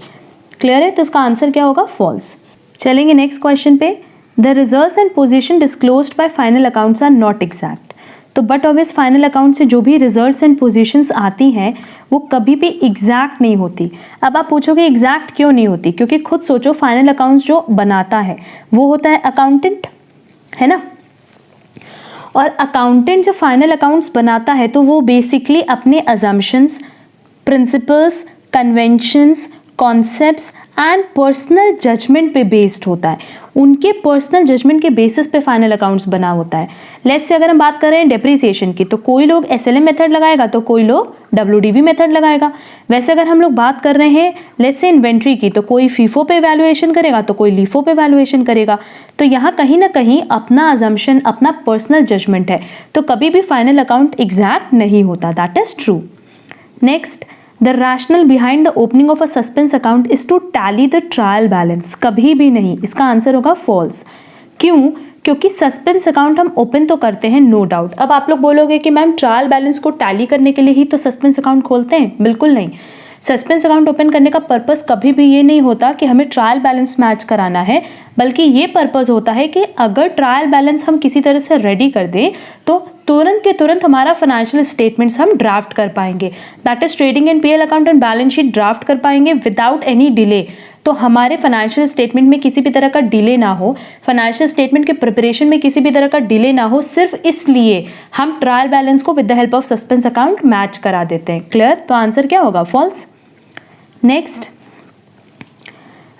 Clear है? तो इसका आंसर क्या होगा? फॉल्स। चलेंगे नेक्स्ट क्वेश्चन पे। The reserves and position disclosed by final accounts are not exact. तो बट ऑब्वियस फाइनल अकाउंट से जो भी रिजल्ट्स एंड पोजीशंस आती हैं वो कभी भी एग्जैक्ट नहीं होती। अब आप पूछोगे एग्जैक्ट क्यों नहीं होती? क्योंकि खुद सोचो, फाइनल अकाउंट्स जो बनाता है वो होता है अकाउंटेंट, है ना? और अकाउंटेंट जब फाइनल अकाउंट्स बनाता है तो वो बेसिकली अपने assumptions, principles, conventions, concepts and personal judgement पे बेस्ड होता है। उनके पर्सनल जजमेंट के बेसिस पे फाइनल अकाउंट्स बना होता है। लेट्स से अगर हम बात कर रहे हैं डेप्रिसिएशन की, तो कोई लोग SLM मेथड लगाएगा तो कोई लोग WDV मेथड लगाएगा। वैसे अगर हम लोग बात कर रहे हैं लेट्स से इन्वेंट्री की, तो कोई फीफो पे वैल्यूएशन करेगा तो कोई लीफो पे वैल्यूएशन करेगा। तो यहाँ कहीं ना कहीं अपना अजम्पशन, अपना पर्सनल जजमेंट है, तो कभी भी फाइनल अकाउंट एग्जैक्ट नहीं होता। That is true. Next, the rational behind the opening of a suspense account is to tally the trial balance. कभी भी नहीं, इसका आंसर होगा फॉल्स। क्यों? क्योंकि सस्पेंस अकाउंट हम ओपन तो करते हैं, नो डाउट। अब आप लोग बोलोगे कि मैम ट्रायल बैलेंस को टैली करने के लिए ही तो सस्पेंस अकाउंट खोलते हैं। बिल्कुल नहीं। सस्पेंस अकाउंट ओपन करने का पर्पस कभी भी ये नहीं होता कि हमें ट्रायल बैलेंस मैच कराना है, बल्कि ये पर्पस होता है कि अगर ट्रायल बैलेंस हम किसी तरह से रेडी कर दें तो तुरंत के तुरंत हमारा फाइनेंशियल स्टेटमेंट्स हम ड्राफ्ट कर पाएंगे। That is trading and PL account and balance sheet draft कर पाएंगे विदाउट एनी डिले। तो हमारे फाइनेंशियल स्टेटमेंट में किसी भी तरह का डिले ना हो, फाइनेंशियल स्टेटमेंट के प्रिपरेशन में किसी भी तरह का डिले ना हो, सिर्फ इसलिए हम ट्रायल बैलेंस को with the help of suspense account match करा देते हैं। क्लियर? तो आंसर क्या होगा? False. Next,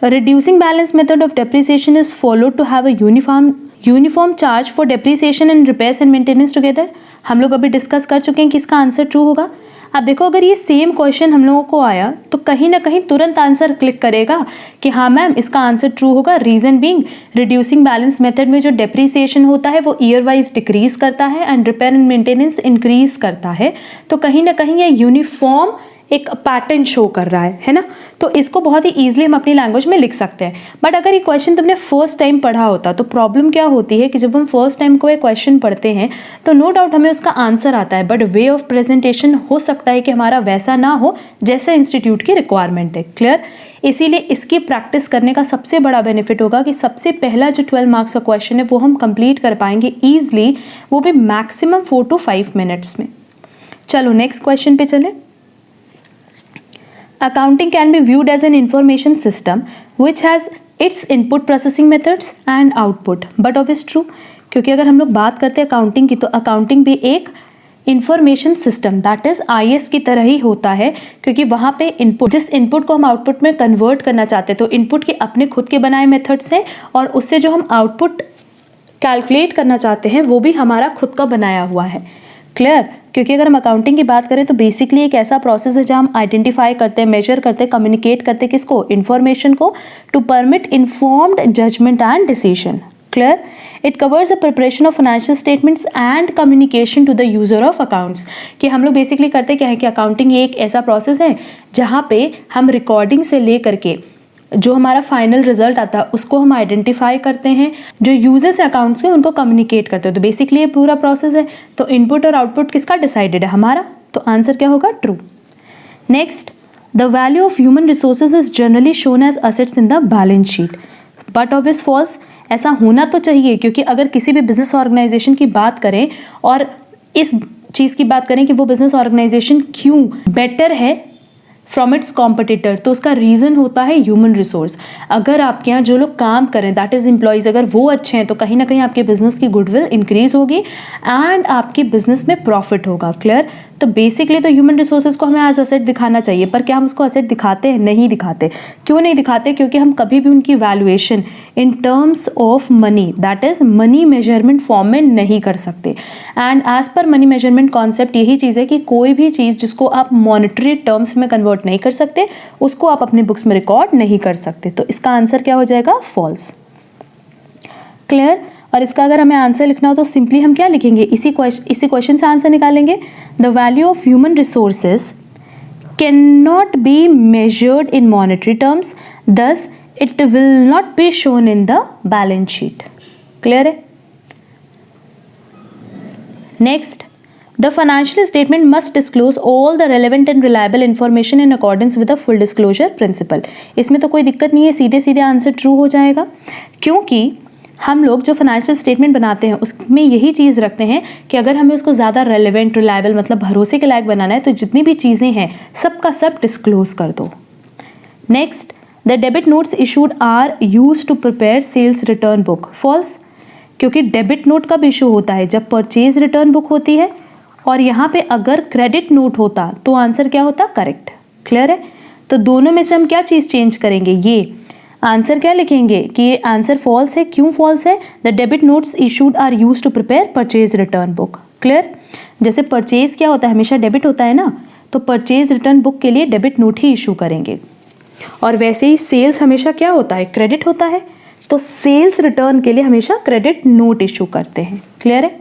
reducing balance method of depreciation is followed to have a uniform charge for depreciation and repairs and maintenance together. हम लोग अभी डिस्कस कर चुके हैं कि इसका आंसर ट्रू होगा। अब देखो अगर ये सेम क्वेश्चन हम लोगों को आया तो कहीं ना कहीं तुरंत आंसर क्लिक करेगा कि हाँ मैम इसका आंसर ट्रू होगा। Reason being reducing balance method में जो डेप्रिसिएशन होता है वो ईयर वाइज डिक्रीज करता है and repair and maintenance increase करता है। तो कहीं ना कहीं ये यूनिफॉर्म एक पैटर्न शो कर रहा है ना। तो इसको बहुत ही ईजिली हम अपनी लैंग्वेज में लिख सकते हैं। बट अगर ये क्वेश्चन तुमने फर्स्ट टाइम पढ़ा होता तो प्रॉब्लम क्या होती है कि जब हम फर्स्ट टाइम कोई क्वेश्चन पढ़ते हैं तो नो डाउट हमें उसका आंसर आता है, बट वे ऑफ प्रेजेंटेशन हो सकता है कि हमारा वैसा ना हो जैसे इंस्टीट्यूट की रिक्वायरमेंट है। क्लियर? इसीलिए इसकी प्रैक्टिस करने का सबसे बड़ा बेनिफिट होगा कि सबसे पहला जो 12 मार्क्स का क्वेश्चन है वो हम कंप्लीट कर पाएंगे ईजिली, वो भी मैक्सिमम 4 to 5 मिनट्स में। चलो नेक्स्ट क्वेश्चन पे चले। Accounting can be viewed as an information system which has its input processing methods and output, but of is true। क्योंकि अगर हम लोग बात करते हैं अकाउंटिंग की तो अकाउंटिंग भी एक information system that is IS की तरह ही होता है, क्योंकि वहाँ पे इनपुट, जिस इनपुट को हम आउटपुट में कन्वर्ट करना चाहते हैं तो इनपुट के अपने खुद के बनाए मेथड्स हैं और उससे जो हम आउटपुट कैलकुलेट करना चाहते हैं वो भी हमारा खुद का बनाया हुआ है। क्लियर? क्योंकि अगर हम अकाउंटिंग की बात करें तो बेसिकली एक ऐसा प्रोसेस है जहाँ हम आइडेंटिफाई करते हैं, मेजर करते हैं, कम्युनिकेट करते हैं किसको? इन्फॉर्मेशन को, to permit informed judgement and decision. Clear? It covers the preparation of financial statements and communication to the user of accounts. कि हम लोग बेसिकली करते क्या है कि अकाउंटिंग ये एक ऐसा प्रोसेस है जहाँ पे हम रिकॉर्डिंग से ले करके जो हमारा फाइनल रिजल्ट आता है उसको हम आइडेंटिफाई करते हैं, जो यूजर्स अकाउंट्स के उनको कम्युनिकेट करते हैं। तो बेसिकली ये पूरा प्रोसेस है। तो इनपुट और आउटपुट किसका डिसाइडेड है? हमारा। तो आंसर क्या होगा? True. Next, the value of human resources is generally shown as assets in the balance sheet, but obvious false. ऐसा होना तो चाहिए, क्योंकि अगर किसी भी बिजनेस ऑर्गेनाइजेशन की बात करें और इस चीज़ की बात करें कि वो बिजनेस ऑर्गेनाइजेशन क्यों बेटर है फ्रॉम इट्स कॉम्पिटिटर, तो उसका रीज़न होता है ह्यूमन रिसोर्स। अगर आपके यहाँ जो लोग काम करें दैट इज़ एम्प्लॉयज़, अगर वो अच्छे हैं तो कहीं ना कहीं आपके बिजनेस की गुडविल इंक्रीज होगी एंड आपके बिजनेस में प्रॉफिट होगा। क्लियर? तो बेसिकली तो ह्यूमन रिसोर्सेज को हमें एज असेट दिखाना चाहिए, पर क्या हम उसको असेट दिखाते हैं? नहीं दिखाते। क्यों नहीं दिखाते? क्योंकि हम कभी भी उनकी valuation in terms of money, that is money measurement form में नहीं कर सकते। And as per money measurement concept यही चीज़ है कि कोई भी चीज़ जिसको आप मॉनेटरी टर्म्स में कन्वर्ट नहीं कर सकते उसको आप अपने बुक्स में रिकॉर्ड नहीं कर सकते। तो इसका आंसर क्या हो जाएगा? फॉल्स। क्लियर? और इसका अगर हमें आंसर लिखना हो तो सिंपली हम क्या लिखेंगे? इसी क्वेश्चन से आंसर निकालेंगे। The value of human resources can not be measured in monetary terms, thus it will not be shown in the balance sheet. Clear है? Next, the financial statement must disclose all the relevant and reliable information in accordance with the full disclosure principle। इसमें तो कोई दिक्कत नहीं है, सीधे सीधे answer true हो जाएगा, क्योंकि हम लोग जो फाइनेंशियल स्टेटमेंट बनाते हैं उसमें यही चीज़ रखते हैं कि अगर हमें उसको ज़्यादा रेलिवेंट, रिलायबल मतलब भरोसे के लायक बनाना है तो जितनी भी चीज़ें हैं सबका सब डिस्क्लोज कर दो। Next, the debit notes issued are use to prepare sales return book. False, क्योंकि डेबिट नोट कब इशू होता है? जब परचेज रिटर्न बुक होती है, और यहाँ पे अगर क्रेडिट नोट होता तो आंसर क्या होता? करेक्ट। क्लियर है? तो दोनों में से हम क्या चीज़ चेंज करेंगे? ये आंसर क्या लिखेंगे कि ये आंसर फॉल्स है। क्यों फॉल्स है? The debit notes issued are use to prepare purchase return book. Clear? जैसे परचेज क्या होता है? हमेशा डेबिट होता है ना, तो परचेज रिटर्न बुक के लिए डेबिट नोट ही इशू करेंगे। और वैसे ही सेल्स हमेशा क्या होता है? क्रेडिट होता है, तो सेल्स रिटर्न के लिए हमेशा क्रेडिट नोट इशू करते हैं। क्लियर है?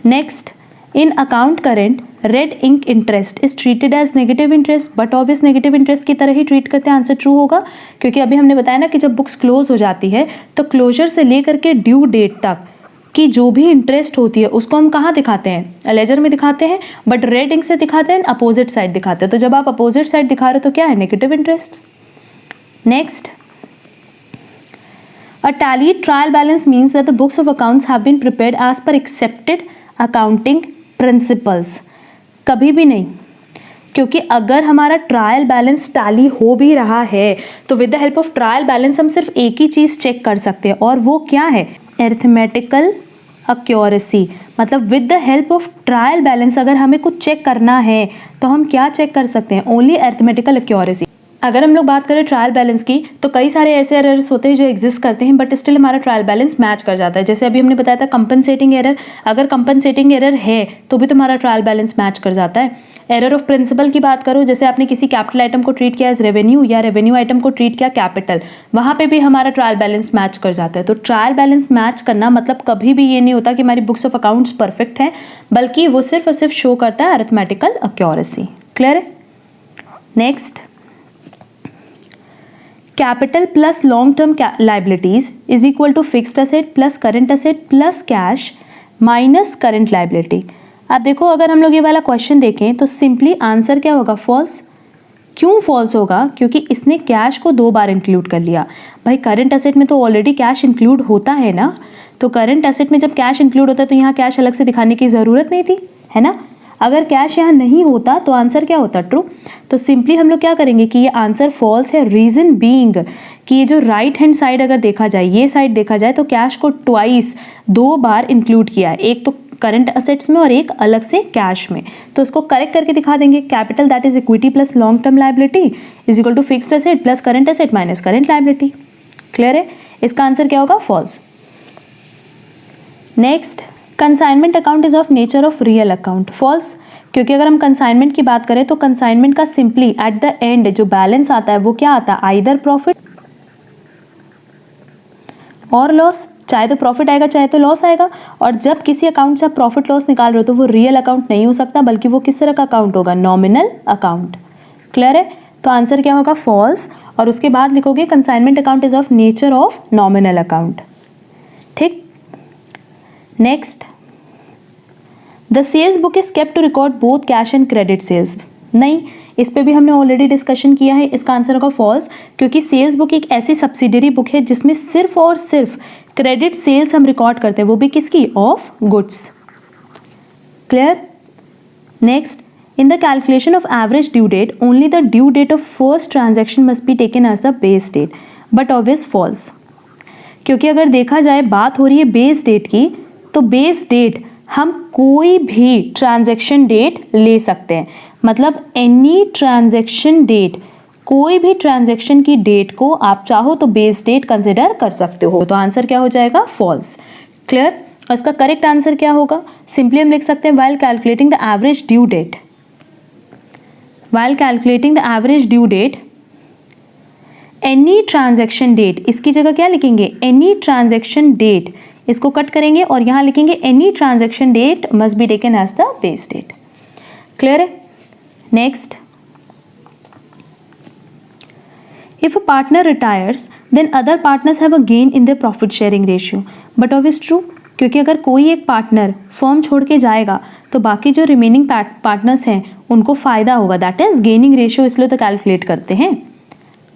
Next, in account current red ink interest is treated as negative interest, but obvious negative interest की तरह ही ट्रीट करते हैं। आंसर ट्रू होगा, क्योंकि अभी हमने बताया ना कि जब बुक्स क्लोज हो जाती है तो क्लोजर से लेकर के ड्यू डेट तक की जो भी इंटरेस्ट होती है उसको हम कहाँ दिखाते हैं? लेजर में दिखाते हैं, बट रेड इंक से दिखाते हैं, अपोजिट साइड दिखाते हैं। तो जब आप अपोजिट साइड दिखा रहे हो तो क्या है? Negative interest. Next, a tallied trial balance means that the books of accounts have been prepared as per accepted accounting principles। कभी भी नहीं, क्योंकि अगर हमारा ट्रायल बैलेंस टैली हो भी रहा है तो with the help of trial balance हम सिर्फ एक ही चीज़ चेक कर सकते हैं, और वो क्या है? Arithmetical accuracy. मतलब with the help of trial balance अगर हमें कुछ चेक करना है तो हम क्या चेक कर सकते हैं? Only arithmetical accuracy. अगर हम लोग बात करें ट्रायल बैलेंस की, तो कई सारे ऐसे एरर्स होते हैं जो एग्जिस्ट करते हैं बट स्टिल हमारा ट्रायल बैलेंस मैच कर जाता है। जैसे अभी हमने बताया था कंपनसेटिंग एरर, अगर कंपनसेटिंग एरर है तो भी तुम्हारा ट्रायल बैलेंस मैच कर जाता है। एरर ऑफ प्रिंसिपल की बात करो, जैसे आपने किसी कैपिटल आइटम को ट्रीट किया एज रेवेन्यू या रेवेन्यू आइटम को ट्रीट किया कैपिटल, वहाँ पे भी हमारा ट्रायल बैलेंस मैच कर जाता है। तो ट्रायल बैलेंस मैच करना मतलब कभी भी ये नहीं होता कि हमारी बुक्स ऑफ अकाउंट्स परफेक्ट है, बल्कि वो सिर्फ और सिर्फ शो करता है अरिथमेटिकल एक्यूरेसी। क्लियर है? Next, capital plus long term liabilities is equal to fixed asset plus current asset plus cash minus current liability. अब देखो, अगर हम लोग ये वाला क्वेश्चन देखें तो सिंपली आंसर क्या होगा? फॉल्स। क्यों फॉल्स होगा? क्योंकि इसने कैश को 2 बार इंक्लूड कर लिया। भाई करंट एसेट में तो ऑलरेडी कैश इंक्लूड होता है ना, तो करंट एसेट में जब कैश इंक्लूड होता है तो यहाँ कैश अलग से दिखाने की ज़रूरत नहीं थी, है ना। अगर कैश यहाँ नहीं होता तो आंसर क्या होता? ट्रू। तो सिंपली हम लोग क्या करेंगे कि ये आंसर फॉल्स है। रीज़न बीइंग कि ये जो राइट हैंड साइड अगर देखा जाए, ये साइड देखा जाए तो कैश को ट्वाइस 2 बार इंक्लूड किया है, एक तो करंट असेट्स में और एक अलग से कैश में। तो इसको करेक्ट करके दिखा देंगे। Capital that is equity plus long term liability is equal to fixed asset plus current asset minus current liability. Clear है? इसका आंसर क्या होगा? False. Next, consignment account is of nature of real account. False, क्योंकि अगर हम consignment की बात करें तो कंसाइनमेंट का सिंपली एट द एंड जो बैलेंस आता है वो क्या आता है? आइदर प्रॉफिट और लॉस। चाहे तो प्रॉफिट आएगा चाहे तो लॉस आएगा। और जब किसी अकाउंट से आप प्रॉफिट लॉस निकाल रहे हो तो वो रियल अकाउंट नहीं हो सकता, बल्कि वो किस तरह का अकाउंट होगा? Nominal account. क्लियर है? तो आंसर क्या होगा? फॉल्स। और उसके बाद लिखोगे consignment account is of nature of nominal account. ठीक। Next, the sales book is kept to record both cash and credit sales. नहीं, इस पे भी हमने ऑलरेडी डिस्कशन किया है। इसका आंसर होगा फॉल्स, क्योंकि सेल्स बुक एक ऐसी सब्सिडरी बुक है जिसमें सिर्फ और सिर्फ क्रेडिट सेल्स हम रिकॉर्ड करते हैं, वो भी किसकी? Of goods. Clear? Next, in the calculation of average due date only the due date of first transaction must be taken as the base date, but obvious false. क्योंकि अगर देखा जाए बात हो रही है बेस डेट की, तो बेस डेट हम कोई भी ट्रांजैक्शन डेट ले सकते हैं। मतलब एनी ट्रांजैक्शन डेट, कोई भी ट्रांजैक्शन की डेट को आप चाहो तो बेस डेट कंसिडर कर सकते हो। तो आंसर क्या हो जाएगा? फॉल्स। क्लियर? और इसका करेक्ट आंसर क्या होगा? सिंपली हम लिख सकते हैं while calculating the average due date, while calculating the average due date any transaction date, इसकी जगह क्या लिखेंगे? एनी ट्रांजैक्शन डेट, इसको कट करेंगे और यहाँ लिखेंगे any transaction date must be taken as the base date. Clear है? Next, if a partner retires then other partners have a gain in the profit sharing ratio, but obvious true, क्योंकि अगर कोई एक partner firm छोड़ के जाएगा तो बाकी जो रिमेनिंग पार्टनर्स हैं उनको फायदा होगा, दैट इज गेनिंग रेशियो, इसलिए तो कैलकुलेट करते हैं।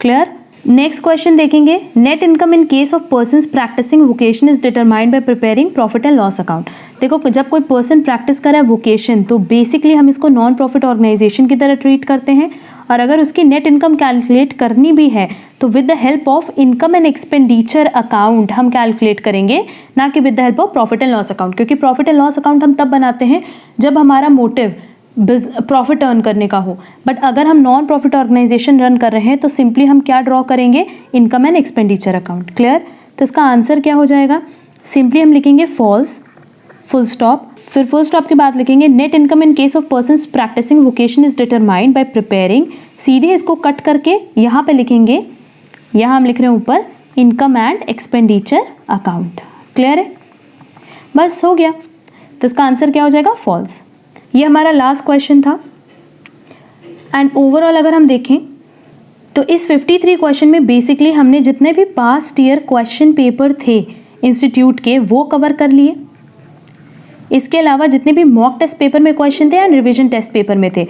क्लियर? नेक्स्ट क्वेश्चन देखेंगे, net income in case of persons practising vocation is determined by preparing profit and loss account. देखो, जब कोई पर्सन प्रैक्टिस कर रहा है वोकेशन तो बेसिकली हम इसको नॉन प्रॉफिट ऑर्गेनाइजेशन की तरह ट्रीट करते हैं, और अगर उसकी नेट इनकम कैलकुलेट करनी भी है तो with the help of income and expenditure account हम कैलकुलेट करेंगे, ना कि with the help of profit and loss account. क्योंकि प्रॉफिट एंड लॉस अकाउंट हम तब बनाते हैं जब हमारा मोटिव प्रॉफिट अर्न करने का हो, बट अगर हम नॉन प्रॉफिट ऑर्गेनाइजेशन रन कर रहे हैं तो सिंपली हम क्या ड्रॉ करेंगे? Income and expenditure account. Clear? तो इसका आंसर क्या हो जाएगा? सिंपली हम लिखेंगे फॉल्स, फुल स्टॉप, फिर फुल स्टॉप के बाद लिखेंगे net income in case of persons practising vocation is determined by preparing, सीधे इसको कट करके यहाँ पे लिखेंगे, यहाँ हम लिख रहे हैं ऊपर income and expenditure account. Clear है? बस हो गया। तो इसका आंसर क्या हो जाएगा? फॉल्स। ये हमारा लास्ट क्वेश्चन था। एंड ओवरऑल अगर हम देखें तो इस 53 क्वेश्चन में बेसिकली हमने जितने भी पास्ट ईयर क्वेश्चन पेपर थे इंस्टीट्यूट के वो कवर कर लिए। इसके अलावा जितने भी मॉक टेस्ट पेपर में क्वेश्चन थे एंड रिवीजन टेस्ट पेपर में थे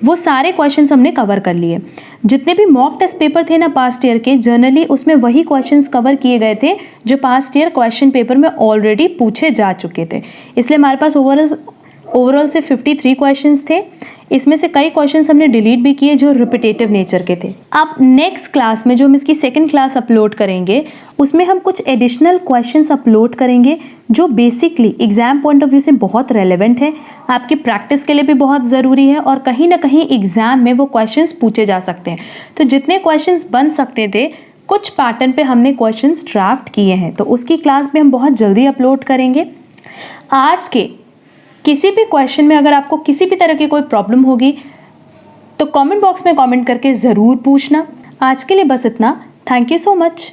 वो सारे क्वेश्चंस हमने कवर कर लिए। जितने भी मॉक टेस्ट पेपर थे ना पास्ट ईयर के, जनरली उसमें वही क्वेश्चंस कवर किए गए थे जो पास्ट ईयर क्वेश्चन पेपर में ऑलरेडी पूछे जा चुके थे। इसलिए हमारे पास ओवरऑल से 53 क्वेश्चंस थे। इसमें से कई क्वेश्चंस हमने डिलीट भी किए जो रिपीटेटिव नेचर के थे। अब नेक्स्ट क्लास में जो हम इसकी सेकंड क्लास अपलोड करेंगे उसमें हम कुछ एडिशनल क्वेश्चंस अपलोड करेंगे जो basically exam point of view से बहुत रेलेवेंट है, आपकी प्रैक्टिस के लिए भी बहुत ज़रूरी है और कहीं ना कहीं एग्जाम में वो क्वेश्चंस पूछे जा सकते हैं। तो जितने क्वेश्चंस बन सकते थे कुछ पैटर्न पे हमने क्वेश्चंस ड्राफ्ट किए हैं, तो उसकी क्लास भी हम बहुत जल्दी अपलोड करेंगे। आज के किसी भी क्वेश्चन में अगर आपको किसी भी तरह की कोई प्रॉब्लम होगी तो कमेंट बॉक्स में कमेंट करके ज़रूर पूछना। आज के लिए बस इतना। Thank you so much.